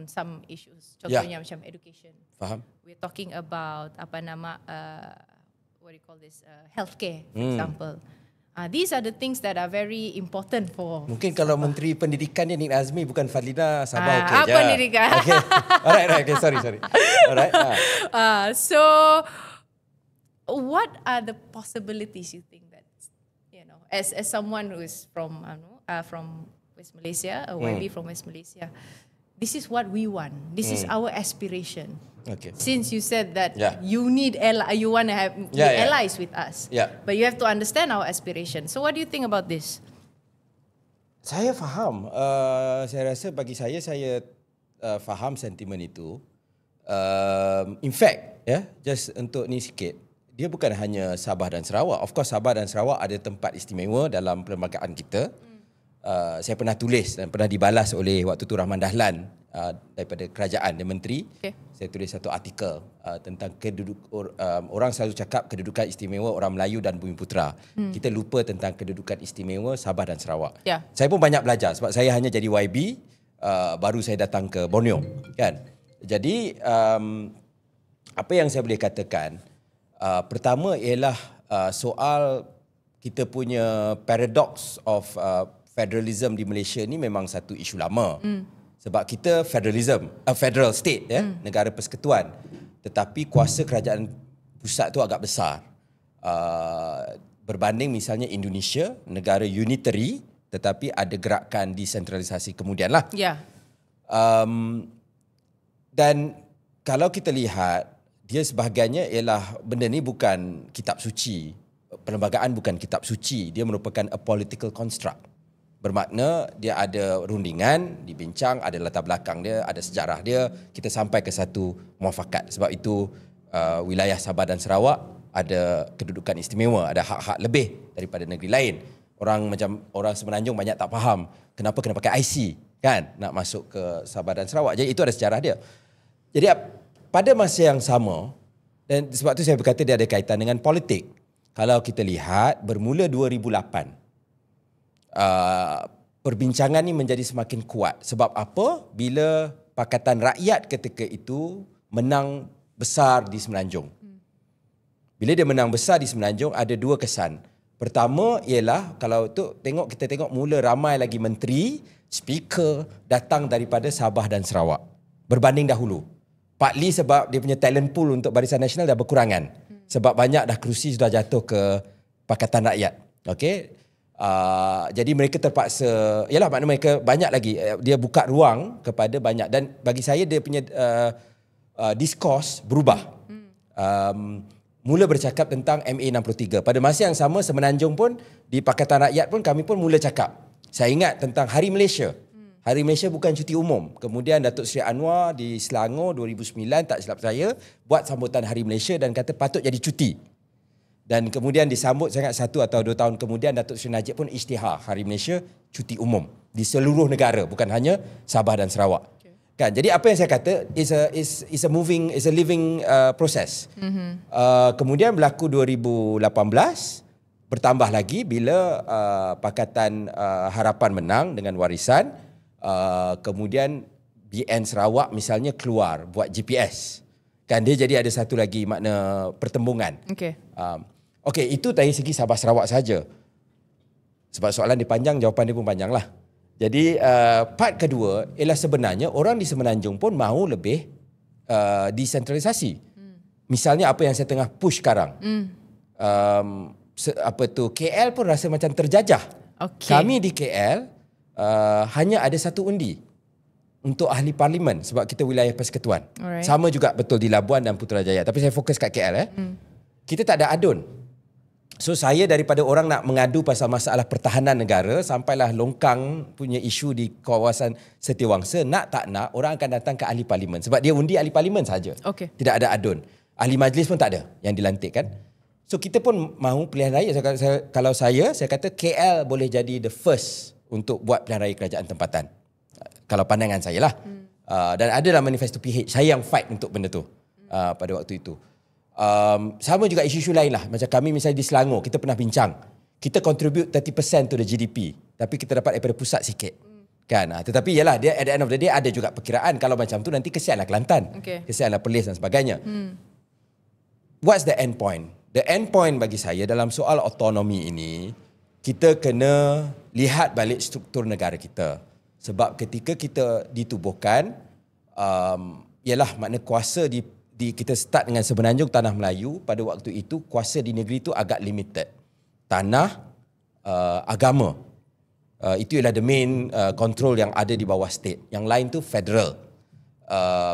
some issues. Contohnya macam education. Faham. We're talking about what do you call this, healthcare, for example. These are the things that are very important for. Mungkin kalau Menteri Pendidikan dia Nik Nazmi, bukan Fadlina, Sabah okey je. Pendidikan. Okay. Alright, okay, sorry. Alright. So, what are the possibilities you think that, as someone who is from West Malaysia, a YB from West Malaysia, this is what we want. This is our aspiration. Okay. Since you said that you need you want to have allies with us, but you have to understand our aspiration. So what do you think about this? Saya faham. Saya rasa bagi saya faham sentimen itu. In fact, just untuk ni sikit, dia bukan hanya Sabah dan Sarawak. Of course Sabah dan Sarawak ada tempat istimewa dalam perlembagaan kita. Saya pernah tulis dan pernah dibalas oleh waktu tu Rahman Dahlan daripada kerajaan dan menteri. Saya tulis satu artikel tentang orang selalu cakap kedudukan istimewa orang Melayu dan Bumiputera. Kita lupa tentang kedudukan istimewa Sabah dan Sarawak. Saya pun banyak belajar sebab saya hanya jadi YB baru saya datang ke Borneo, kan. Jadi apa yang saya boleh katakan, pertama ialah soal kita punya paradox of federalism di Malaysia ni memang satu isu lama. Sebab kita federal state, negara persekutuan. Tetapi kuasa kerajaan pusat tu agak besar. Berbanding misalnya Indonesia, negara unitary, tetapi ada gerakan desentralisasi kemudian lah. Dan kalau kita lihat, dia sebahagiannya ialah benda ni bukan kitab suci. Perlembagaan bukan kitab suci. Dia merupakan a political construct. Bermakna dia ada rundingan, dibincang, ada latar belakang dia, ada sejarah dia, kita sampai ke satu muafakat. Sebab itu wilayah Sabah dan Sarawak ada kedudukan istimewa, ada hak-hak lebih daripada negeri lain. Orang Semenanjung banyak tak faham kenapa kena pakai IC kan nak masuk ke Sabah dan Sarawak. Jadi itu ada sejarah dia. Jadi pada masa yang sama, dan sebab tu saya berkata dia ada kaitan dengan politik. Kalau kita lihat bermula 2008, perbincangan ni menjadi semakin kuat. Sebab apa? Bila Pakatan Rakyat ketika itu menang besar di Semenanjung. Bila dia menang besar di Semenanjung, ada dua kesan. Pertama ialah, kalau kita tengok mula ramai lagi menteri, speaker datang daripada Sabah dan Sarawak. Berbanding dahulu. Partly sebab dia punya talent pool untuk Barisan Nasional dah berkurangan. Sebab banyak dah kerusi sudah jatuh ke Pakatan Rakyat. Okey. Jadi mereka terpaksa, maknanya mereka banyak lagi, dia buka ruang kepada banyak, dan bagi saya dia punya diskurs berubah. Mula bercakap tentang MA63. Pada masa yang sama Semenanjung pun, di Pakatan Rakyat pun kami pun mula cakap. Saya ingat tentang Hari Malaysia. Hari Malaysia bukan cuti umum. Kemudian Datuk Seri Anwar di Selangor 2009, tak silap saya, buat sambutan Hari Malaysia dan kata patut jadi cuti. Dan kemudian disambut sangat 1 atau 2 tahun kemudian Datuk Seri Najib pun isytihar Hari Malaysia cuti umum di seluruh negara, bukan hanya Sabah dan Sarawak. Kan? Jadi apa yang saya kata is a living process. Kemudian berlaku 2018, bertambah lagi bila Pakatan Harapan menang dengan warisan. Kemudian BN Sarawak misalnya keluar buat GPS. Kan dia jadi ada satu lagi makna pertembungan. Okey, itu dari segi Sabah Sarawak saja. Sebab soalan dia panjang, jawapan dia pun panjang lah. Jadi part kedua ialah sebenarnya orang di Semenanjung pun mahu lebih desentralisasi. Misalnya apa yang saya tengah push sekarang. KL pun rasa macam terjajah. Kami di KL hanya ada satu undi. untuk ahli parlimen sebab kita wilayah persekutuan. Alright. Sama juga betul di Labuan dan Putrajaya. Tapi saya fokus kat KL. Kita tak ada adun. So saya daripada orang nak mengadu pasal masalah pertahanan negara sampailah longkang punya isu di kawasan Setiawangsa, nak tak nak orang akan datang ke ahli parlimen sebab dia undi ahli parlimen saja. Okay. Tidak ada adun. Ahli majlis pun tak ada yang dilantik kan. So kita pun mahu pilihan raya. Kalau saya kata KL boleh jadi the first untuk buat pilihan raya kerajaan tempatan. Kalau pandangan saya lah. Dan adalah manifesto PH saya yang fight untuk benda tu pada waktu itu. Sama juga isu-isu lain lah. Macam kami misalnya di Selangor, kita pernah bincang. Kita contribute 30% to the GDP. Tapi kita dapat daripada pusat sikit. Kan? Tetapi yalah, dia at the end of the day ada juga perkiraan. Kalau macam tu nanti kesianlah Kelantan. Kesianlah Perlis dan sebagainya. What's the end point? The end point bagi saya dalam soal autonomi ini, kita kena lihat balik struktur negara kita. Sebab ketika kita ditubuhkan, ialah makna kuasa di kita start dengan Semenanjung Tanah Melayu, pada waktu itu kuasa di negeri itu agak limited. Tanah, agama. Itu ialah the main control yang ada di bawah state. Yang lain tu federal.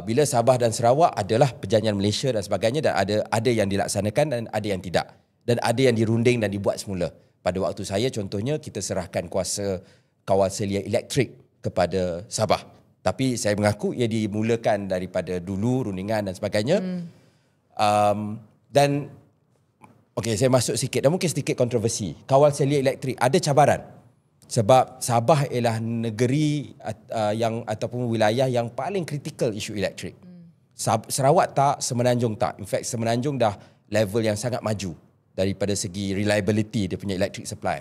Bila Sabah dan Sarawak adalah perjanjian Malaysia dan sebagainya, dan ada yang dilaksanakan dan ada yang tidak. Dan ada yang dirunding dan dibuat semula. Pada waktu saya contohnya kita serahkan kuasa kawal selia elektrik kepada Sabah. Tapi saya mengaku ia dimulakan daripada dulu, rundingan dan sebagainya. Dan okey, saya masuk sikit dan mungkin sedikit kontroversi. Kawal selia elektrik ada cabaran. Sebab Sabah ialah negeri yang ataupun wilayah yang paling kritikal isu elektrik. Sarawak tak, Semenanjung tak. In fact, Semenanjung dah level yang sangat maju daripada segi reliability dia punya electric supply.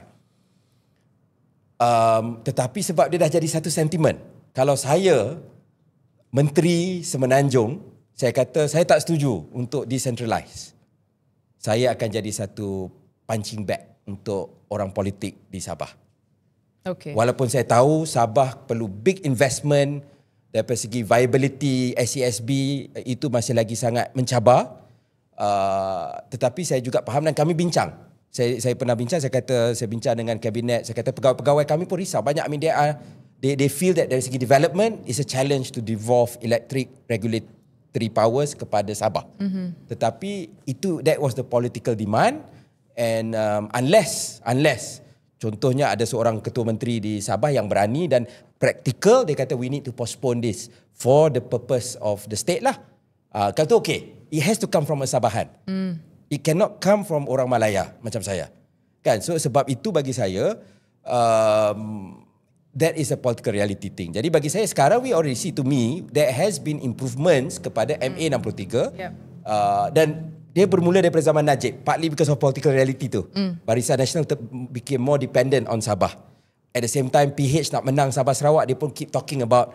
Tetapi sebab dia dah jadi satu sentimen. Kalau saya Menteri Semenanjung, saya kata saya tak setuju untuk decentralize. Saya akan jadi satu punching bag untuk orang politik di Sabah. Okay. Walaupun saya tahu Sabah perlu big investment daripada segi viability, SESB itu masih lagi sangat mencabar. Tetapi saya juga faham dan kami bincang. Saya pernah bincang, saya bincang dengan kabinet, saya kata pegawai-pegawai kami pun risau. Banyak, they feel that dari segi development is a challenge to devolve electric regulatory powers kepada Sabah. Tetapi that was the political demand, and unless contohnya ada seorang ketua menteri di Sabah yang berani dan practical, dia kata we need to postpone this for the purpose of the state lah. Kalau tu okay, it has to come from a Sabahan. It cannot come from orang Malaya macam saya. Kan? So sebab itu bagi saya that is a political reality thing. Jadi bagi saya sekarang we already see, to me there has been improvements kepada MA 63. Dan dia bermula daripada zaman Najib, partly because of political reality tu. Barisan Nasional became more dependent on Sabah. At the same time PH nak menang Sabah Sarawak, dia pun keep talking about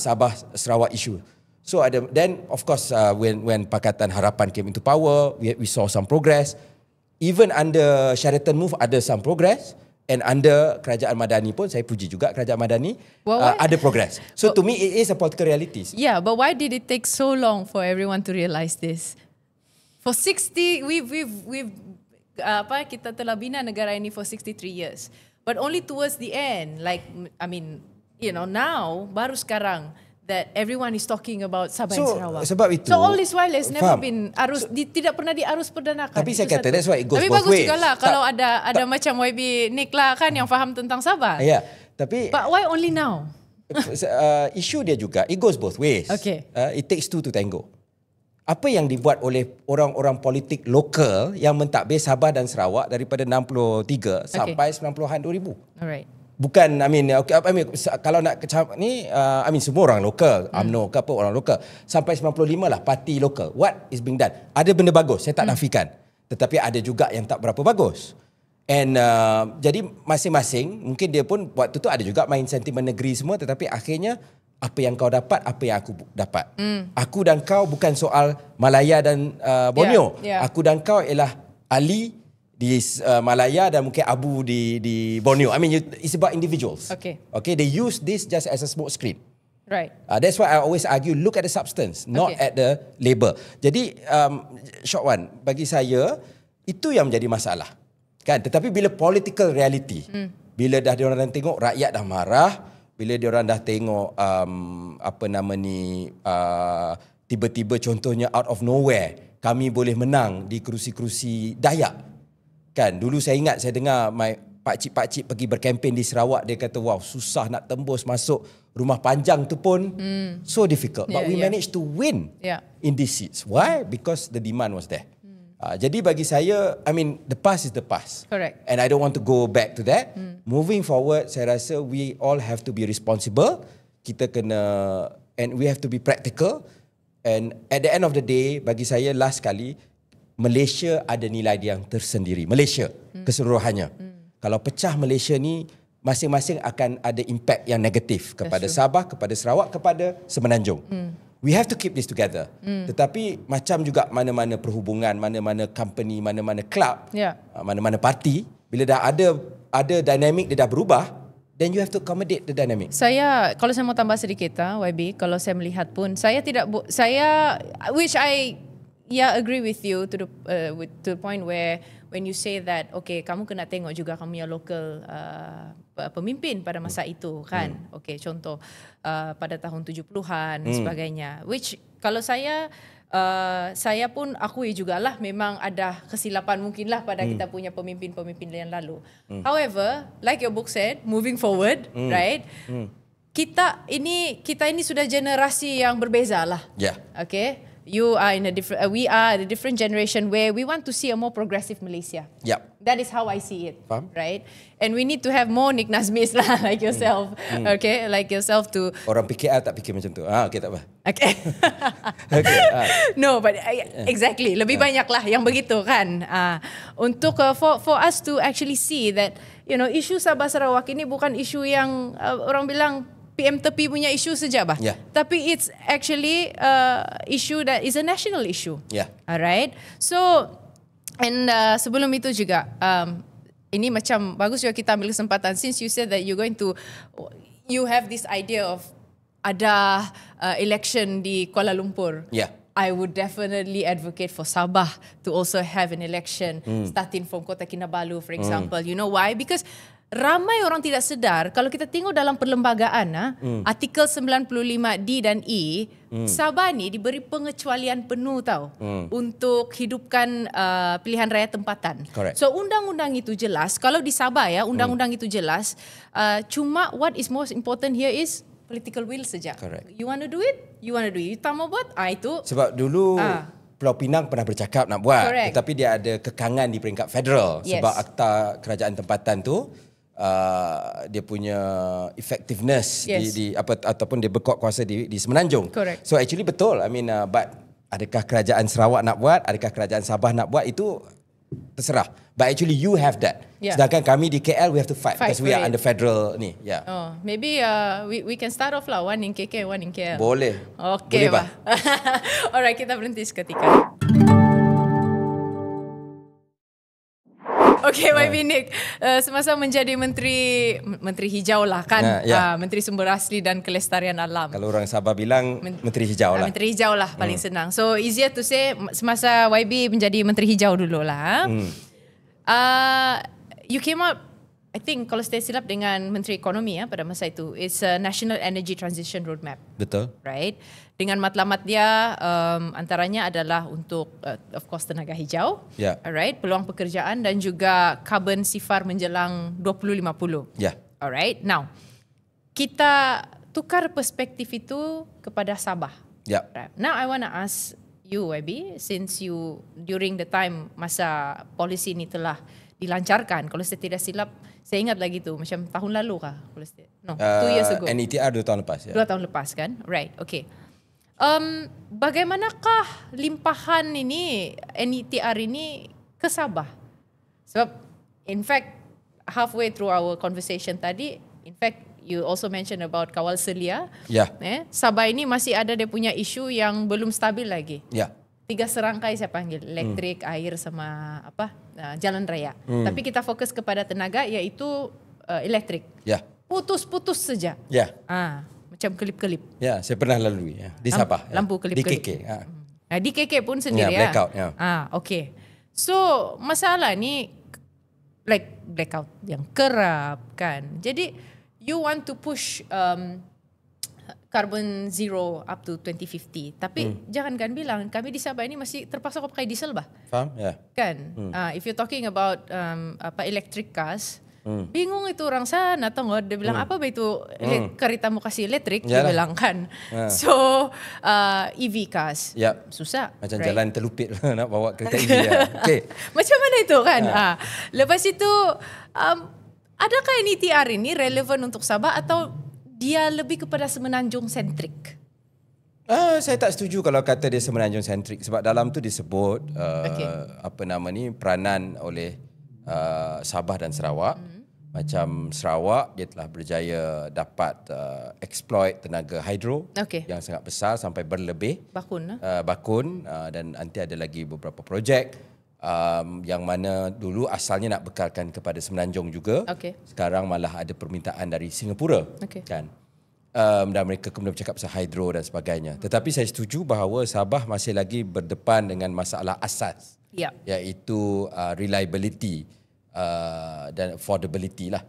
Sabah Sarawak issue. So then of course when Pakatan Harapan came into power, we saw some progress. Even under Sheraton Move ada some progress. And under Kerajaan Madani pun, saya puji juga Kerajaan Madani, ada progress. So to me it is a political reality. Yeah, but why did it take so long for everyone to realise this? For 60, kita telah bina negara ini for 63 years. But only towards the end, now, baru sekarang, that everyone is talking about Sabah and Sarawak. Sebab itu, so all this while has never been tidak pernah diarus perdanakan. Tapi saya kata that's why it goes tapi both ways. Tapi bagus juga lah kalau ada macam YB Nick lah kan yang faham tentang Sabah. Ya, tapi but why only now? Isu dia juga it goes both ways. Okay. It takes two to tango. Apa yang dibuat oleh orang-orang politik lokal yang mentadbir Sabah dan Sarawak daripada 63 sampai 90-an 2000. Alright. Bukan, kalau nak ni, semua orang lokal, UMNO ke apa, orang lokal. Sampai 95 lah, parti lokal. What is being done? Ada benda bagus, saya tak nafikan. Tetapi ada juga yang tak berapa bagus. And jadi masing-masing, mungkin dia pun waktu tu ada juga main sentimen negeri semua, tetapi akhirnya, apa yang kau dapat, apa yang aku dapat. Aku dan kau bukan soal Malaya dan Borneo. Aku dan kau ialah Ali di Malaya dan mungkin Abu di Borneo. It's about individuals. Okay, they use this just as a smoke screen. Right. That's why I always argue, look at the substance, not at the label. Jadi, short one, bagi saya, itu yang menjadi masalah. Kan? Tetapi bila political reality, bila dah diorang tengok rakyat dah marah, bila diorang dah tengok tiba-tiba contohnya out of nowhere kami boleh menang di kerusi-kerusi Dayak. Kan dulu saya ingat saya dengar pakcik-pakcik pergi berkempen di Sarawak, dia kata wow susah nak tembus masuk rumah panjang tu pun so difficult, but we managed to win in these seats. Why? Because the demand was there. Jadi bagi saya, I mean the past is the past. Correct. And I don't want to go back to that. Moving forward, saya rasa we all have to be responsible. Kita kena, and we have to be practical. And at the end of the day, bagi saya last kali, Malaysia ada nilai dia yang tersendiri. Malaysia keseluruhannya. Kalau pecah Malaysia ni, masing-masing akan ada impact yang negatif kepada Sabah, kepada Sarawak, kepada Semenanjung. We have to keep this together. Tetapi macam juga mana-mana perhubungan, mana-mana company, mana-mana club, mana-mana parti, bila dah ada dynamic dia dah berubah, then you have to accommodate the dynamic. Kalau saya mau tambah sedikit, YB, kalau saya melihat pun, which I agree with you to the point where when you say that, okay, kamu kena tengok juga kamu yang local pemimpin pada masa itu kan. Okay, contoh pada tahun 70-an dan sebagainya. Which kalau saya pun akui jugalah memang ada kesilapan mungkinlah pada kita punya pemimpin-pemimpin yang lalu. However, like your book said, moving forward, right? Kita ini sudah generasi yang berbeza lah. Okay? You are in a different, we are a different generation where we want to see a more progressive Malaysia. That is how I see it. Faham? Right? And we need to have more Nick Nazmis lah, like yourself. Okay, like yourself to. Orang PKL tak fikir macam tu. Okay, tak apa. Okay. Okay. No, but exactly. Lebih banyak lah yang begitu kan. Untuk for us to actually see that, you know, isu Sabah Sarawak ini bukan isu yang orang bilang PM tepi punya isu saja bah. Tapi it's actually issue that is a national issue. Alright. So, and sebelum itu juga, ini macam bagus juga kita ambil kesempatan, since you said that you have this idea of ada election di Kuala Lumpur. I would definitely advocate for Sabah to also have an election starting from Kota Kinabalu, for example. You know why? Because ramai orang tidak sedar, kalau kita tengok dalam perlembagaan, artikel 95D dan E, Sabah ni diberi pengecualian penuh tau untuk hidupkan pilihan raya tempatan. Correct. So undang-undang itu jelas, kalau di Sabah undang-undang itu jelas, cuma what is most important here is political will saja. Correct. You want to do it? You want to do it. You tak mau buat? Itu. Sebab dulu Pulau Pinang pernah bercakap nak buat. Correct. Tetapi dia ada kekangan di peringkat federal. Sebab akta kerajaan tempatan tu, dia punya effectiveness ataupun dia berkuat kuasa di Semenanjung. Correct. So actually betul. I mean, but adakah kerajaan Sarawak nak buat, adakah kerajaan Sabah nak buat, itu terserah. But actually you have that. Sedangkan kami di KL we have to fight because we are under federal ni. Maybe we can start off lah, one in KK, one in KL. Boleh. Okay, boleh, Alright, kita berhenti seketika. Okay, YB Nick, semasa menjadi Menteri Hijau lah kan, Menteri Sumber Asli dan Kelestarian Alam. Kalau orang Sabah bilang Menteri Hijau lah. Menteri Hijau lah paling senang. So easier to say, semasa YB menjadi Menteri Hijau dulu lah. You came up, I think kalau saya silap, dengan Menteri Ekonomi pada masa itu. It's a National Energy Transition Roadmap. Betul. Right? Dengan matlamat dia, antaranya adalah untuk, of course, tenaga hijau. Alright, peluang pekerjaan dan juga carbon sifar menjelang 2050. Alright, now, kita tukar perspektif itu kepada Sabah. Right. Now, I want to ask you, YB, since you, during the time masa polisi ini telah dilancarkan, kalau saya tidak silap, saya ingat lagi tu, macam tahun lalu kah? 2 years ago. NETR 2 tahun lepas. 2 tahun lepas kan? Right, okay. Bagaimanakah limpahan ini, NETR ini ke Sabah? Sebab, in fact, halfway through our conversation tadi, in fact, you also mentioned about Kawal Selia. Sabah ini masih ada dia punya isu yang belum stabil lagi. 3 serangkai saya panggil, elektrik, air sama jalan raya. Tapi kita fokus kepada tenaga, iaitu elektrik. Putus-putus saja. Macam kelip-kelip. Saya pernah lalui di Sabah. Lampu kelip-kelip. Di KK. Di KK pun sendiri blackout. Okay. So masalah ni like blackout yang kerap kan. Jadi you want to push carbon zero up to 2050. Tapi jangankan bilang, kami di Sabah ini masih terpaksa kau pakai diesel bah. Faham? Ya. Kan? If you're talking about electric cars, bingung itu orang sana tengok dia bilang apa ba itu kereta mau kasih elektrik dia bilang kan. So EV cars susah. Macam jalan terlupit nak bawa kereta EV ya. Okay. Macam mana itu kan? Lepas itu adakah NETR ini relevan untuk Sabah atau dia lebih kepada semenanjung sentrik? Saya tak setuju kalau kata dia semenanjung sentrik sebab dalam tu disebut peranan oleh Sabah dan Sarawak. Macam Sarawak dia telah berjaya dapat exploit tenaga hidro yang sangat besar sampai berlebih bakun dan nanti ada lagi beberapa projek yang mana dulu asalnya nak bekalkan kepada Semenanjung juga. Sekarang malah ada permintaan dari Singapura kan. Dan mereka kemudian bercakap pasal hidro dan sebagainya. Tetapi saya setuju bahawa Sabah masih lagi berdepan dengan masalah asas iaitu reliability dan affordability lah.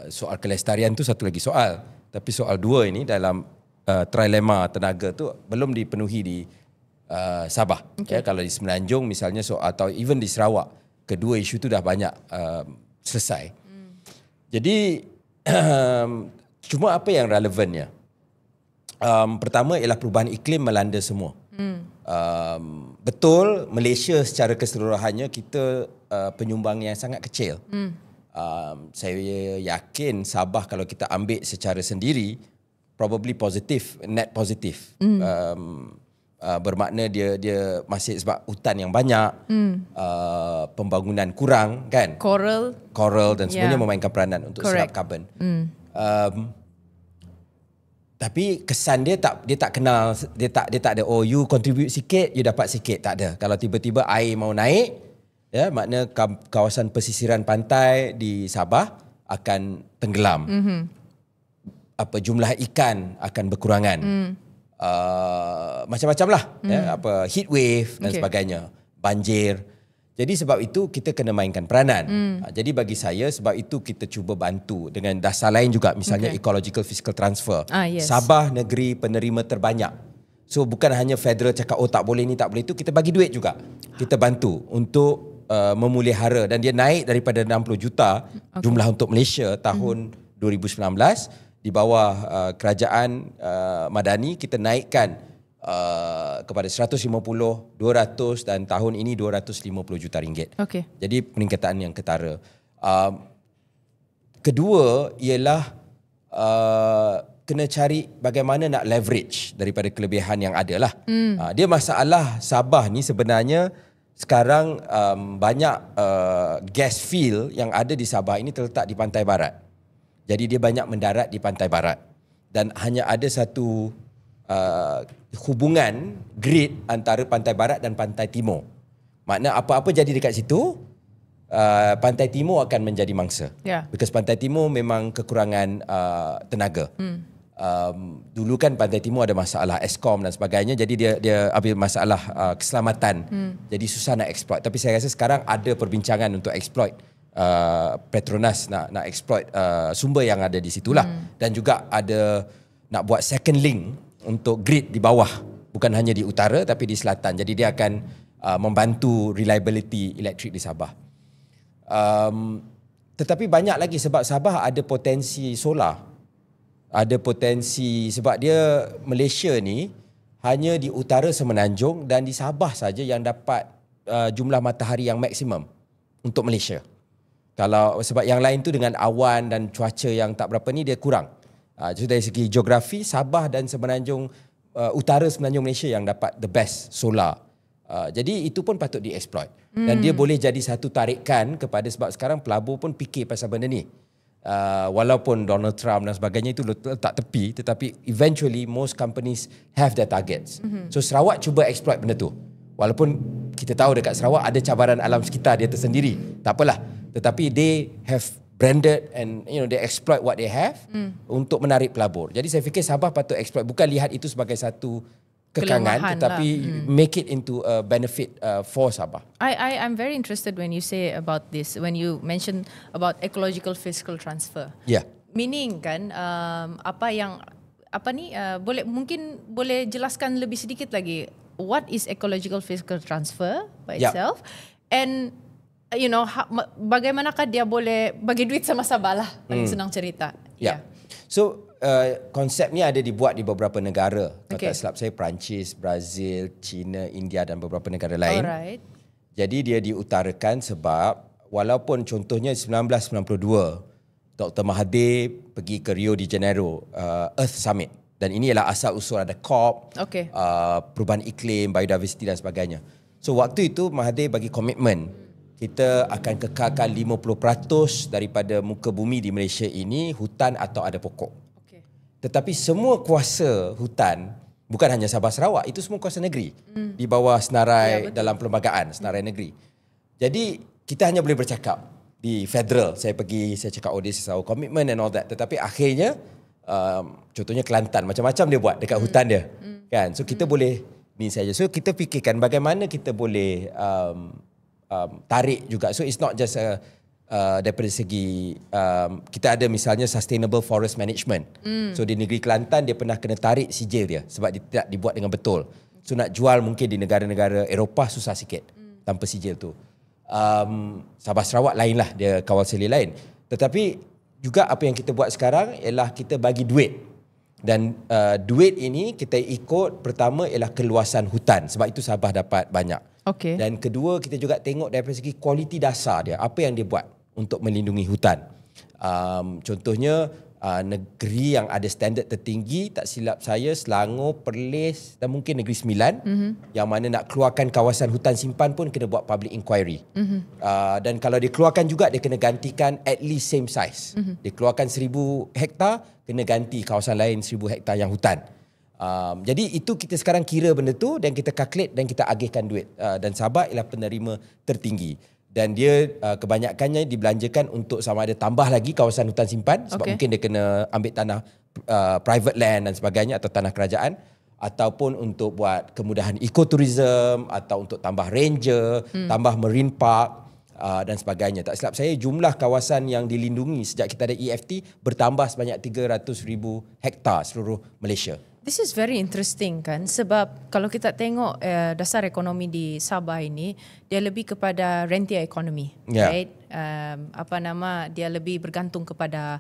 Soal kelestarian tu satu lagi soal. Tapi soal dua ini dalam trilema tenaga tu belum dipenuhi di Sabah. Kalau di Semenanjung misalnya atau even di Sarawak, kedua isu tu dah banyak selesai. Jadi cuma apa yang relevannya? Pertama ialah perubahan iklim melanda semua. Betul, Malaysia secara keseluruhannya kita penyumbang yang sangat kecil. Saya yakin Sabah kalau kita ambil secara sendiri probably positif, net positif. Bermakna dia masih sebab hutan yang banyak, pembangunan kurang kan. Coral dan semuanya memainkan peranan untuk serap karbon. Tapi kesan dia tak kenal, dia tak ada you contribute sikit you dapat sikit, tak ada. Kalau tiba-tiba air mau naik makna kawasan pesisiran pantai di Sabah akan tenggelam. Jumlah ikan akan berkurangan. Macam-macam lah heat wave dan sebagainya, banjir. Jadi sebab itu kita kena mainkan peranan. Jadi bagi saya sebab itu kita cuba bantu dengan dasar lain juga, misalnya ecological fiscal transfer. Sabah negeri penerima terbanyak. So bukan hanya federal cakap tak boleh ni tak boleh itu, kita bagi duit juga. Kita bantu untuk memulihara dan dia naik daripada 60 juta jumlah untuk Malaysia tahun 2019 di bawah kerajaan Madani kita naikkan kepada 150, 200 dan tahun ini 250 juta ringgit. Jadi peningkatan yang ketara. Kedua ialah kena cari bagaimana nak leverage daripada kelebihan yang ada lah. Dia masalah Sabah ni sebenarnya sekarang banyak gas field yang ada di Sabah ini terletak di pantai barat. Jadi dia banyak mendarat di pantai barat dan hanya ada satu hubungan grid antara pantai barat dan pantai timur. Makna apa-apa jadi dekat situ, pantai timur akan menjadi mangsa. Because pantai timur memang kekurangan tenaga. Dulu kan pantai timur ada masalah Eskom dan sebagainya, jadi dia ambil masalah keselamatan. Jadi susah nak exploit. Tapi saya rasa sekarang ada perbincangan untuk exploit Petronas nak exploit sumber yang ada di situlah. Dan juga ada nak buat second link untuk grid di bawah, bukan hanya di utara tapi di selatan. Jadi dia akan membantu reliability elektrik di Sabah. Tetapi banyak lagi sebab Sabah ada potensi solar. Ada potensi sebab dia Malaysia ni hanya di utara Semenanjung dan di Sabah saja yang dapat jumlah matahari yang maksimum untuk Malaysia. Sebab yang lain tu dengan awan dan cuaca yang tak berapa ni dia kurang. Jadi dari segi geografi, Sabah dan Semenanjung, utara Semenanjung Malaysia yang dapat the best solar. Jadi itu pun patut dieksploit. Dan dia boleh jadi satu tarikan kepada, sebab sekarang pelabur pun fikir pasal benda ni. Walaupun Donald Trump dan sebagainya itu letak tepi, tetapi eventually most companies have their targets. So Sarawak cuba exploit benda tu. Walaupun kita tahu dekat Sarawak ada cabaran alam sekitar dia tersendiri. Tak apalah. Tetapi they have branded and they exploit what they have untuk menarik pelabur. Jadi saya fikir Sabah patut exploit, bukan lihat itu sebagai satu kekangan tetapi make it into a benefit for Sabah. I'm very interested when you say about this, when you mention about ecological fiscal transfer. meaning kan mungkin boleh jelaskan lebih sedikit lagi what is ecological fiscal transfer by itself, and bagaimanakah dia boleh bagi duit sama Sabah lah, paling senang cerita. So konsepnya ada dibuat di beberapa negara. Kalau tak silap saya, Perancis, Brazil, China, India dan beberapa negara lain. Alright. Jadi dia diutarakan sebab walaupun contohnya 1992 Dr. Mahathir pergi ke Rio de Janeiro Earth Summit, dan ini ialah asal usul ada COP, perubahan iklim, biodiversity dan sebagainya. So waktu itu Mahathir bagi komitmen kita akan kekalkan 50% daripada muka bumi di Malaysia ini hutan atau ada pokok. Tetapi semua kuasa hutan, bukan hanya Sabah Sarawak, itu semua kuasa negeri di bawah senarai dalam perlembagaan senarai negeri. Jadi kita hanya boleh bercakap di federal. Saya cakap this is our commitment and all that. Tetapi akhirnya contohnya Kelantan macam-macam dia buat dekat hutan dia. Kan? So kita boleh ni saja. So kita fikirkan bagaimana kita boleh tarik juga. So it's not just daripada segi kita ada misalnya sustainable forest management. So di negeri Kelantan dia pernah kena tarik sijil dia sebab dia tidak dibuat dengan betul. So nak jual mungkin di negara-negara Eropah susah sikit tanpa sijil tu. Sabah Sarawak lain lah, dia kawal selir lain. Tetapi juga apa yang kita buat sekarang ialah kita bagi duit. Dan duit ini kita ikut, pertama ialah keluasan hutan. Sebab itu Sabah dapat banyak. Dan kedua kita juga tengok daripada segi kualiti dasar dia, apa yang dia buat untuk melindungi hutan. Contohnya negeri yang ada standard tertinggi, tak silap saya Selangor, Perlis dan mungkin Negeri Sembilan, yang mana nak keluarkan kawasan hutan simpan pun kena buat public inquiry. Dan kalau dia keluarkan juga, dia kena gantikan at least same size. Dia keluarkan 1,000 hektar, kena ganti kawasan lain 1,000 hektar yang hutan. Jadi itu kita sekarang kira benda tu dan kita calculate dan kita agihkan duit. Dan Sabah ialah penerima tertinggi. Dan dia kebanyakannya dibelanjakan untuk sama ada tambah lagi kawasan hutan simpan sebab mungkin dia kena ambil tanah private land dan sebagainya atau tanah kerajaan, ataupun untuk buat kemudahan ekoturism atau untuk tambah ranger, tambah marine park dan sebagainya. Tak silap saya jumlah kawasan yang dilindungi sejak kita ada EFT bertambah sebanyak 300,000 hektar seluruh Malaysia. This is very interesting kan, sebab kalau kita tengok dasar ekonomi di Sabah ini, dia lebih kepada rentier economy, right? Dia lebih bergantung kepada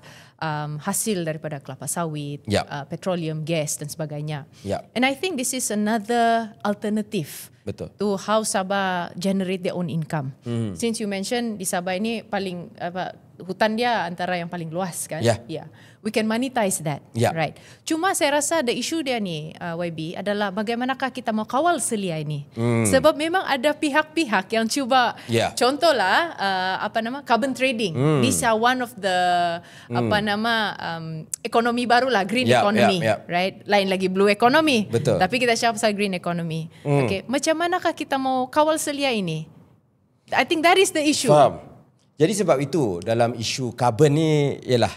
hasil daripada kelapa sawit, petroleum, gas dan sebagainya. And I think this is another alternative to how Sabah generate their own income. Since you mentioned di Sabah ini paling hutan dia antara yang paling luas kan? We can monetize that, right? Cuma saya rasa the issue dia ni, YB, adalah bagaimanakah kita mau kawal selia ini. Sebab memang ada pihak-pihak yang cuba, contohlah carbon trading. These are one of the ekonomi barulah, green economy, right? Lain lagi blue economy. Tapi kita cakap pasal green economy. Okay, macam manakah kita mau kawal selia ini? I think that is the issue. Faham. Jadi sebab itu dalam isu carbon ni ialah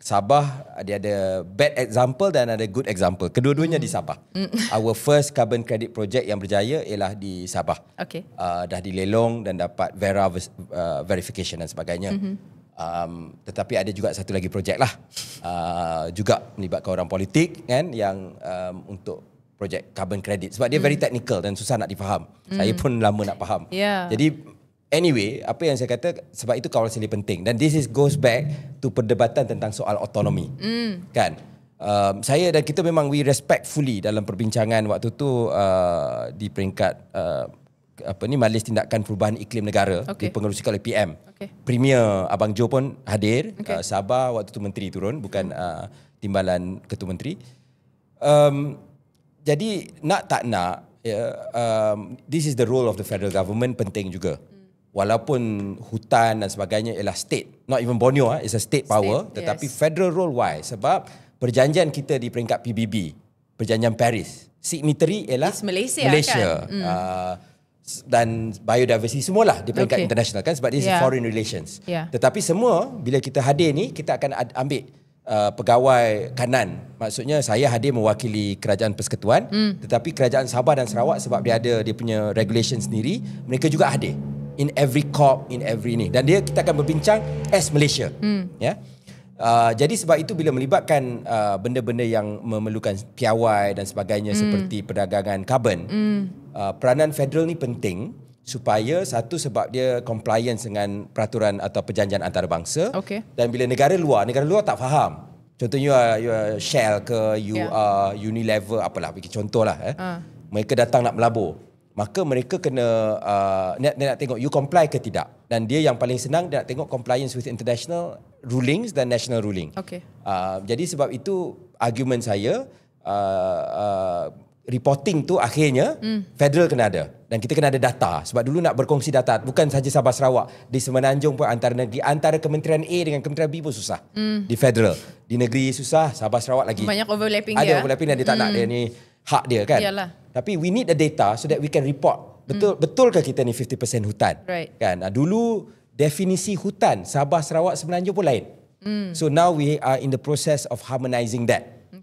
Sabah dia ada bad example dan ada good example. Kedua-duanya di Sabah. Our first carbon credit project yang berjaya ialah di Sabah. Dah dilelong dan dapat Verra verification dan sebagainya. Tetapi ada juga satu lagi projek lah, juga melibatkan orang politik kan, yang untuk projek carbon credit sebab dia very technical dan susah nak difaham. Saya pun lama nak faham. Jadi anyway, apa yang saya kata, sebab itu kawalan selia penting, dan this goes back to perdebatan tentang soal autonomi. Kan? Saya dan kita memang we respectfully dalam perbincangan waktu tu di peringkat Majlis Tindakan Perubahan Iklim Negara dipengerusikan oleh PM. Premier Abang Jo pun hadir. Sabah waktu tu menteri turun, bukan timbalan ketua menteri. Jadi nak tak nak, this is the role of the federal government, penting juga. Walaupun hutan dan sebagainya ialah state, not even Borneo, it's a state power, tetapi federal role why? Sebab perjanjian kita di peringkat PBB, perjanjian Paris, signatory ialah Malaysia. Kan? Dan biodiversity semualah di peringkat international kan, sebab this is foreign relations. Tetapi semua bila kita hadir ni, kita akan ambil pegawai kanan. Maksudnya saya hadir mewakili Kerajaan Persekutuan, tetapi Kerajaan Sabah dan Sarawak sebab dia ada dia punya regulation sendiri, mereka juga hadir. in every corp, in every ni. Dan kita akan berbincang as Malaysia. Ya. Jadi sebab itu bila melibatkan benda-benda yang memerlukan piawai dan sebagainya seperti perdagangan karbon, peranan federal ni penting supaya satu sebab dia compliance dengan peraturan atau perjanjian antarabangsa. Dan bila negara luar tak faham. Contohnya you are Shell ke, you are Unilever, apalah bagi contohlah mereka datang nak melabur. Maka mereka kena nak tengok you comply ke tidak. Dan dia yang paling senang dia nak tengok compliance with international rulings dan national ruling. Jadi sebab itu argument saya reporting tu akhirnya federal kena ada. Dan kita kena ada data. Sebab dulu nak berkongsi data bukan saja Sabah Sarawak, di Semenanjung pun antara negeri, antara Kementerian A dengan Kementerian B pun susah. Di federal, di negeri susah, Sabah Sarawak lagi banyak overlapping ada overlapping dan dia tak nak dia ni hak dia kan. Yalah. Tapi we need the data so that we can report. Betulkah kita ni 50% hutan? Kan? Dulu definisi hutan Sabah Sarawak Semenanjung pun lain. So now we are in the process of harmonizing that.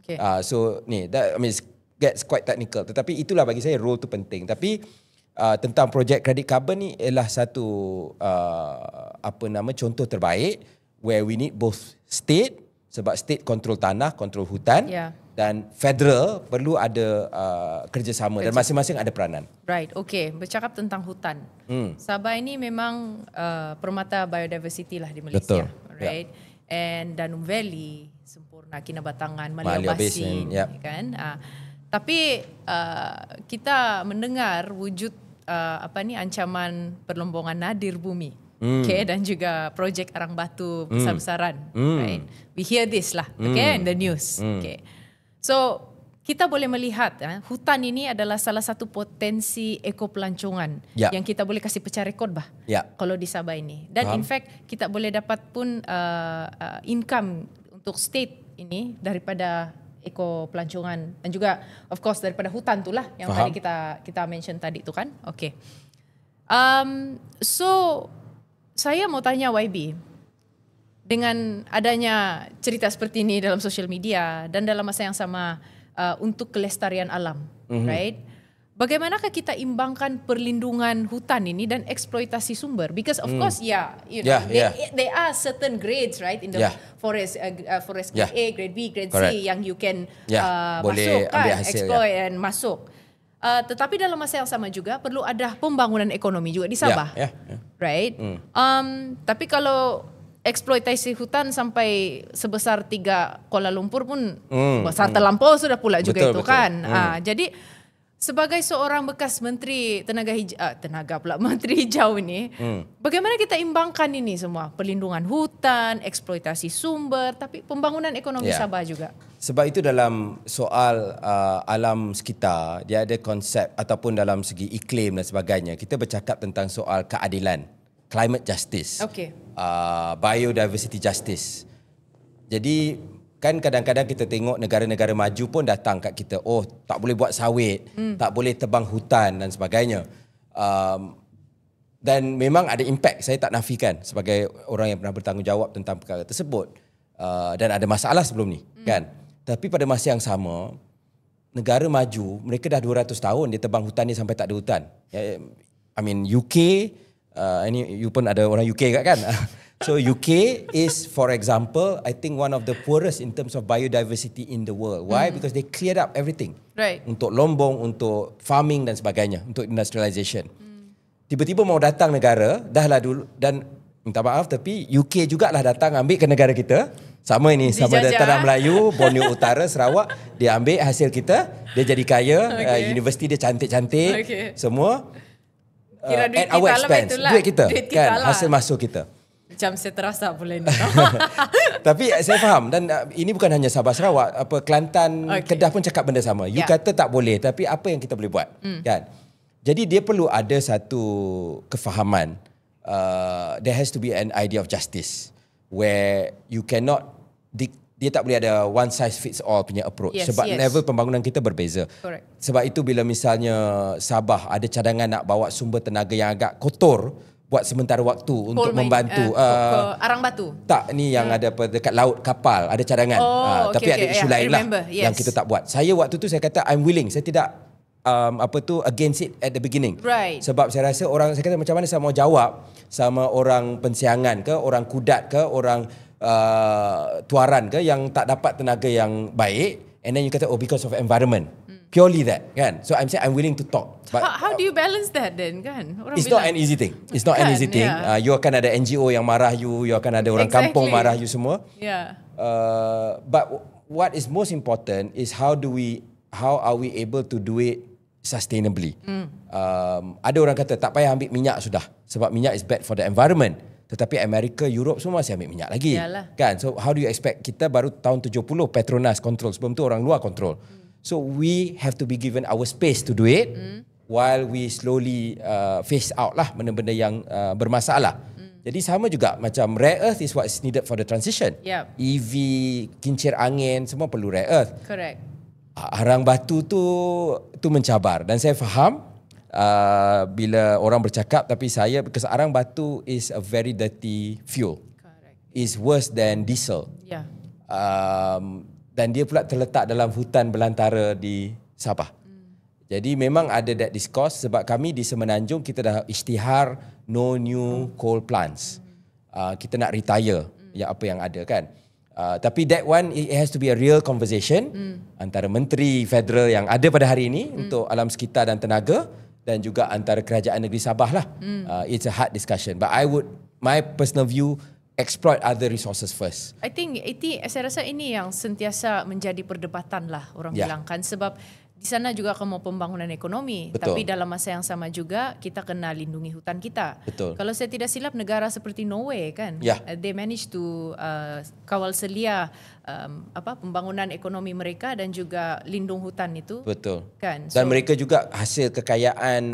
So ni that I mean gets quite technical. Tetapi itulah bagi saya role tu penting. Tapi tentang projek kredit karbon ni ialah satu contoh terbaik where we need both state, sebab state kontrol tanah, kontrol hutan, dan federal perlu ada kerjasama dan masing-masing ada peranan. Right, okay. Bercakap tentang hutan. Sabah ini memang permata biodiversity lah di Malaysia. Betul. Right. And Danum Valley, Sempurna Kinabatangan, Malaya Basin, kan. Tapi kita mendengar wujud ancaman perlombongan nadir bumi. Okay, dan juga projek arang batu besar-besaran. Right. We hear this lah, okay, in the news. Okay. So, kita boleh melihat hutan ini adalah salah satu potensi ekopelancongan yang kita boleh kasih pecah rekod kalau di Sabah ini. Dan in fact, kita boleh dapat pun income untuk state ini daripada ekopelancongan dan juga of course daripada hutan tu lah yang tadi kita mention tadi tu kan. Okay. So, saya mau tanya YB, dengan adanya cerita seperti ini dalam social media dan dalam masa yang sama untuk kelestarian alam, right? Bagaimanakah kita imbangkan perlindungan hutan ini dan eksploitasi sumber? Because of course, there are certain grades, right, in the forest grade A, grade B, grade C yang you can masuk kan, exploit and masuk. Tetapi dalam masa yang sama juga perlu ada pembangunan ekonomi juga di Sabah, right? Tapi kalau eksploitasi hutan sampai sebesar 3 Kuala Lumpur pun besar terlampau sudah pula juga itu kan. Jadi sebagai seorang bekas menteri menteri hijau ini, bagaimana kita imbangkan ini semua? Perlindungan hutan, eksploitasi sumber, tapi pembangunan ekonomi Sabah juga. Sebab itu dalam soal alam sekitar, dia ada konsep ataupun dalam segi iklim dan sebagainya, kita bercakap tentang soal keadilan, climate justice, biodiversity justice. Jadi kan kadang-kadang kita tengok negara-negara maju pun datang kat kita, tak boleh buat sawit, tak boleh tebang hutan dan sebagainya. Dan memang ada impact, saya tak nafikan sebagai orang yang pernah bertanggungjawab tentang perkara tersebut. Dan ada masalah sebelum ni, kan. Tapi pada masa yang sama, negara maju, mereka dah 200 tahun dia tebang hutan ni sampai tak ada hutan. I mean UK, ini you pun ada orang UK kan. So UK is, for example, I think one of the poorest in terms of biodiversity in the world. Why? Because they cleared up everything. Right. Untuk lombong, untuk farming dan sebagainya, untuk industrialization. Tiba-tiba mau datang negara, dah lah dulu, dan minta maaf tapi UK jugalah datang ambil ke negara kita. Sama ini, sama Tanah Melayu, Borneo Utara, Sarawak, dia ambil hasil kita, dia jadi kaya, universiti dia cantik-cantik, semua. Kira duit at our kita expense, lah, duit kita, kan, lah. hasil masuk kita. Macam saya terasa boleh ni. Tapi saya faham dan ini bukan hanya Sabah Sarawak, Kelantan, Kedah pun cakap benda sama. You kata tak boleh, tapi apa yang kita boleh buat, kan? Jadi dia perlu ada satu kefahaman. There has to be an idea of justice where you cannot, dia tak boleh ada one size fits all punya approach. Sebab level pembangunan kita berbeza. Correct. Sebab itu bila misalnya Sabah ada cadangan nak bawa sumber tenaga yang agak kotor buat sementara waktu untuk membantu arang batu. Tak, ni yang ada dekat laut kapal ada cadangan. Tapi ada isu lain lah yang kita tak buat. Saya waktu tu saya kata I'm willing. Saya tidak against it at the beginning. Right. Sebab saya rasa saya kata macam mana saya mau jawab sama orang pensiangan ke, orang kudat ke, orang tuaran ke yang tak dapat tenaga yang baik, and then you kata because of environment. Purely that, kan? So I'm saying I'm willing to talk. But How do you balance that then, kan? Orang it's bilang, not an easy thing. It's not an easy thing. yeah. You akan ada NGO yang marah you akan ada orang kampung marah you semua. Yeah. But what is most important is how are we able to do it sustainably. Ada orang kata tak payah ambil minyak sudah sebab minyak is bad for the environment. Tetapi Amerika, Europe semua masih ambil minyak lagi. Yalah. Kan? So how do you expect, kita baru tahun 70 Petronas control, sebelum tu orang luar control. So we have to be given our space to do it while we slowly phase out lah benda-benda yang bermasalah. Jadi sama juga macam rare earth is what is needed for the transition. Yep. EV, kincir angin semua perlu rare earth. Correct. Arang batu tu mencabar dan saya faham bila orang bercakap, tapi saya because arang batu is a very dirty fuel. Correct. Is worse than diesel. Yeah. Dan dia pula terletak dalam hutan belantara di Sabah. Jadi memang ada that discourse sebab kami di Semenanjung kita dah isytihar no new coal plants. Kita nak retire apa yang ada kan. Tapi that one it has to be a real conversation antara menteri federal yang ada pada hari ini untuk alam sekitar dan tenaga dan juga antara kerajaan negeri Sabah lah. It's a hard discussion. But my personal view, exploit other resources first. I think saya rasa ini yang sentiasa menjadi perdebatan lah orang bilang kan, sebab di sana juga akan mau pembangunan ekonomi. Betul. Tapi dalam masa yang sama juga kita kena lindungi hutan kita. Betul. Kalau saya tidak silap negara seperti Norway kan, they manage to kawal selia pembangunan ekonomi mereka dan juga lindung hutan itu. Betul. Kan? Dan mereka juga hasil kekayaan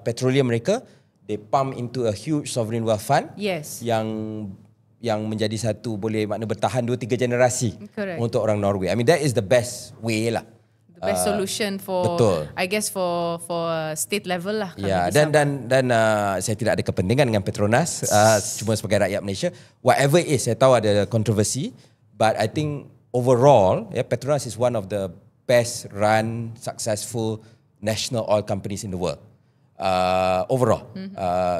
petroleum mereka, they pump into a huge sovereign wealth fund. Yes. Yang menjadi satu boleh makna bertahan 2-3 generasi. Correct. Untuk orang Norway. I mean that is the best way lah. The best solution for, betul. I guess for state level lah. Ya, dan saya tidak ada kepentingan dengan Petronas, cuma sebagai rakyat Malaysia. Whatever it is, saya tahu ada kontroversi, but I think overall, Petronas is one of the best run, successful national oil companies in the world. Overall,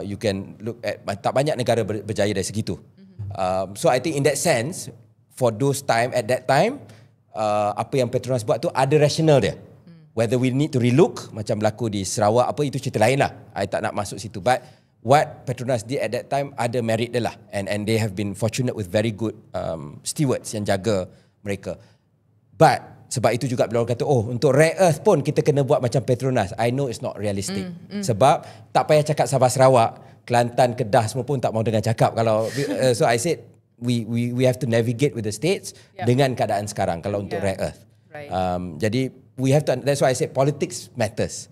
you can look at tak banyak negara berjaya dari segitu. So I think in that sense, for those time at that time. Apa yang Petronas buat tu ada rasional dia. Whether we need to relook macam berlaku di Sarawak apa itu cerita lain lah. I tak nak masuk situ. But what Petronas did at that time ada merit dia lah. And they have been fortunate with very good stewards yang jaga mereka. But sebab itu juga bila orang kata untuk rare earth pun kita kena buat macam Petronas. I know it's not realistic. Sebab tak payah cakap Sabah Sarawak, Kelantan, Kedah semua pun tak mau dengar cakap kalau so I said we have to navigate with the states dengan keadaan sekarang kalau untuk rare earth. Right. Jadi we have to, that's why I said politics matters.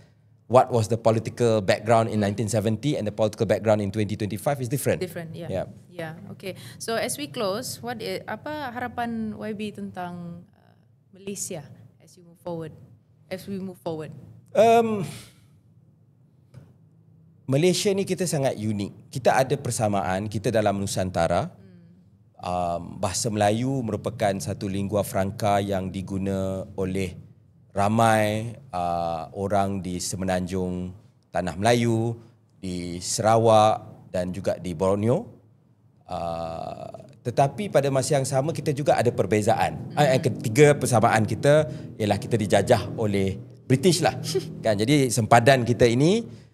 What was the political background in 1970 and the political background in 2025 is different. Yeah. Okay. So as we close, apa harapan YB tentang Malaysia as we move forward? Malaysia ni kita sangat unik. Kita ada persamaan, kita dalam Nusantara. Bahasa Melayu merupakan satu lingua franca yang diguna oleh ramai orang di Semenanjung Tanah Melayu, di Sarawak dan juga di Borneo. Tetapi pada masa yang sama kita juga ada perbezaan. Yang ketiga persamaan kita ialah kita dijajah oleh British lah. Kan, jadi sempadan kita ini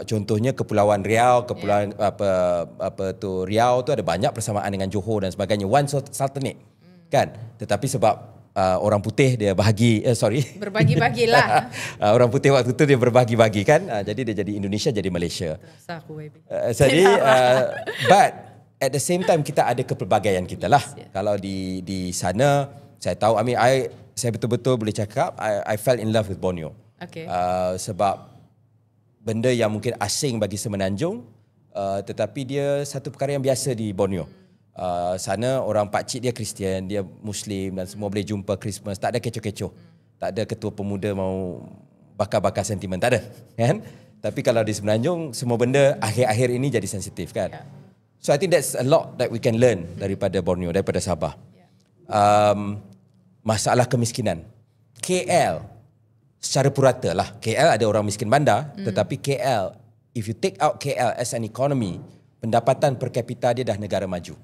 contohnya Kepulauan Riau, Kepulauan Riau tu ada banyak persamaan dengan Johor dan sebagainya. One sultanate. Kan? Tetapi sebab orang putih dia berbagi-bagilah. Orang putih waktu tu dia berbagi-bagi kan. Jadi dia jadi Indonesia, jadi Malaysia. Terasa aku baby. Jadi but at the same time kita ada kepelbagaian kita lah. Kalau di sana saya tahu saya betul-betul boleh cakap I fell in love with Borneo. Okay. Sebab benda yang mungkin asing bagi Semenanjung, tetapi dia satu perkara yang biasa di Borneo. Sana orang pakcik dia Kristian, dia Muslim dan semua boleh jumpa Christmas. Tak ada kecoh-kecoh. Tak ada ketua pemuda mau bakar-bakar sentimen. Tak ada. Kan? Tapi kalau di Semenanjung, semua benda akhir-akhir ini jadi sensitif. Kan? Yeah. So I think that's a lot that we can learn daripada Borneo, daripada Sabah. Masalah kemiskinan. KL secara purata lah. KL ada orang miskin bandar, tetapi KL, if you take out KL as an economy, pendapatan per kapita dia dah negara maju.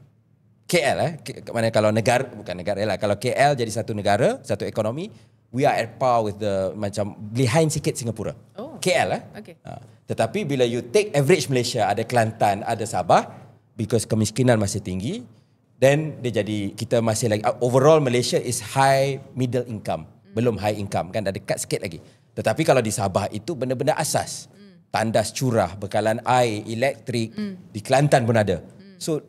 KL mana kalau negara, bukan negara lah, kalau KL jadi satu negara, satu ekonomi, we are at par with the macam behind sikit Singapura. KL Okay. Tetapi bila you take average Malaysia, ada Kelantan, ada Sabah, because kemiskinan masih tinggi, then dia jadi kita masih lagi overall Malaysia is high middle income, belum high income kan, dah dekat sikit lagi. Tetapi kalau di Sabah itu benda-benda asas. Tandas curah, bekalan air, elektrik, di Kelantan pun ada. So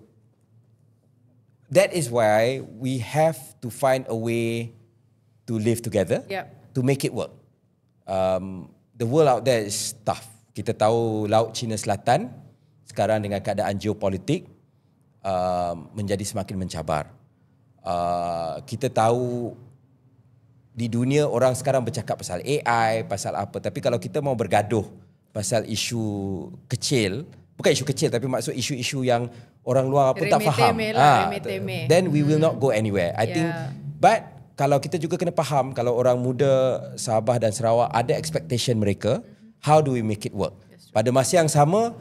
that is why we have to find a way to live together, to make it work. The world out there is tough. Kita tahu Laut Cina Selatan sekarang dengan keadaan geopolitik menjadi semakin mencabar. Kita tahu di dunia orang sekarang bercakap pasal AI, pasal apa, tapi kalau kita mau bergaduh pasal isu kecil, bukan isu kecil tapi maksud isu-isu yang orang luar pun tak faham, then we will not go anywhere. I think, but kalau kita juga kena faham, kalau orang muda Sabah dan Sarawak ada expectation mereka, how do we make it work? Pada masa yang sama,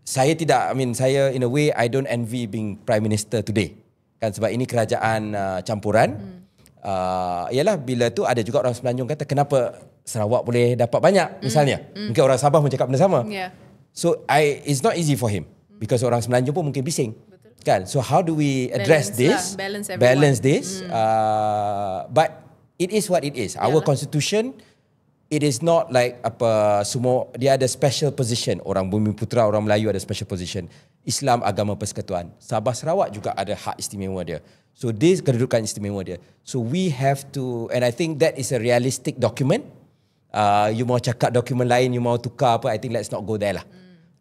saya saya in a way I don't envy being Prime Minister today, kan, sebab ini kerajaan campuran. Ialah bila tu ada juga orang Semenanjung kata kenapa Sarawak boleh dapat banyak misalnya. Mungkin orang Sabah pun cakap benda sama. So it's not easy for him because orang Semenanjung pun mungkin bising. Kan? So how do we address balance this? But it is what it is. Our constitution, it is not like apa semua, dia ada special position. Orang Bumiputera, orang Melayu ada special position. Islam agama persekutuan. Sabah Sarawak juga ada hak istimewa dia. So this kedudukan istimewa dia. So we have to, and I think that is a realistic document. You mau cakap dokumen lain, you mau tukar apa, I think let's not go there lah.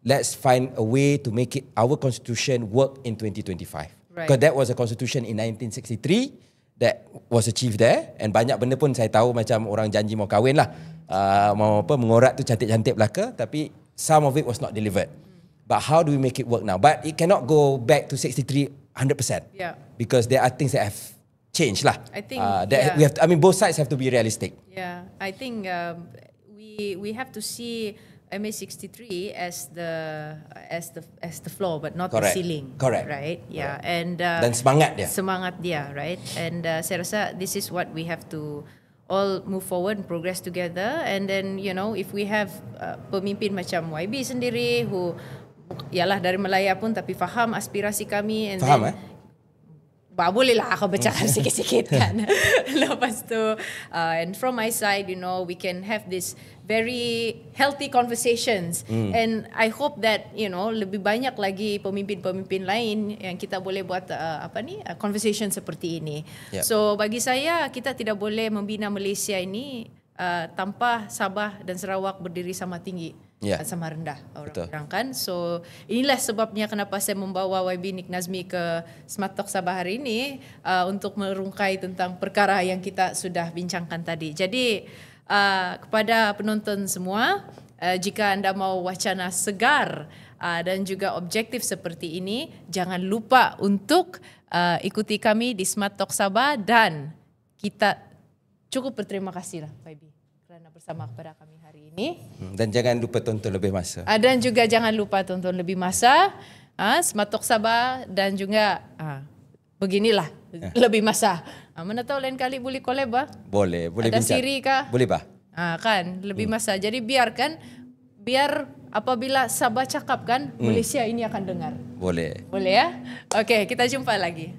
Let's find a way to make it, our constitution work in 2025. Because that was a constitution in 1963 that was achieved there, and banyak benda pun saya tahu macam orang janji mau kahwin lah, mau apa mengorat tu cantik-cantik belaka, tapi some of it was not delivered. But how do we make it work now? But it cannot go back to 63 100%. Because there are things that have changed lah. I think we have to, both sides have to be realistic. I think we have to see MA63 as the floor, but not the ceiling. Correct. Right? And dan semangat dia, right? And saya rasa this is what we have to all move forward and progress together. And then if we have pemimpin macam YB sendiri who ialah dari Melaya pun tapi faham aspirasi kami, and faham bolehlah aku bercakap sikit-sikit kan. Lepas tu and from my side, we can have this very healthy conversations, and I hope that lebih banyak lagi pemimpin-pemimpin lain yang kita boleh buat conversation seperti ini. So bagi saya, kita tidak boleh membina Malaysia ini tanpa Sabah dan Sarawak berdiri sama tinggi. Sama rendah orang bilang kan. So inilah sebabnya kenapa saya membawa YB Nik Nazmi ke Smart Talk Sabah hari ini, untuk merungkai tentang perkara yang kita sudah bincangkan tadi. Jadi kepada penonton semua, jika anda mau wacana segar dan juga objektif seperti ini, jangan lupa untuk ikuti kami di Smart Talk Sabah, dan kita cukup berterima kasih lah YB kerana bersama kepada kami hari ini. Dan jangan lupa tonton lebih masa. Dan juga jangan lupa tonton lebih masa Smart Talk Sabah, dan juga beginilah lebih masa. Mana tahu lain kali boleh collab Boleh ada bincang. siri kah? Boleh Kan lebih masa. Jadi biar apabila Sabah cakap kan, Malaysia ini akan dengar. Boleh Ya. Okey, kita jumpa lagi.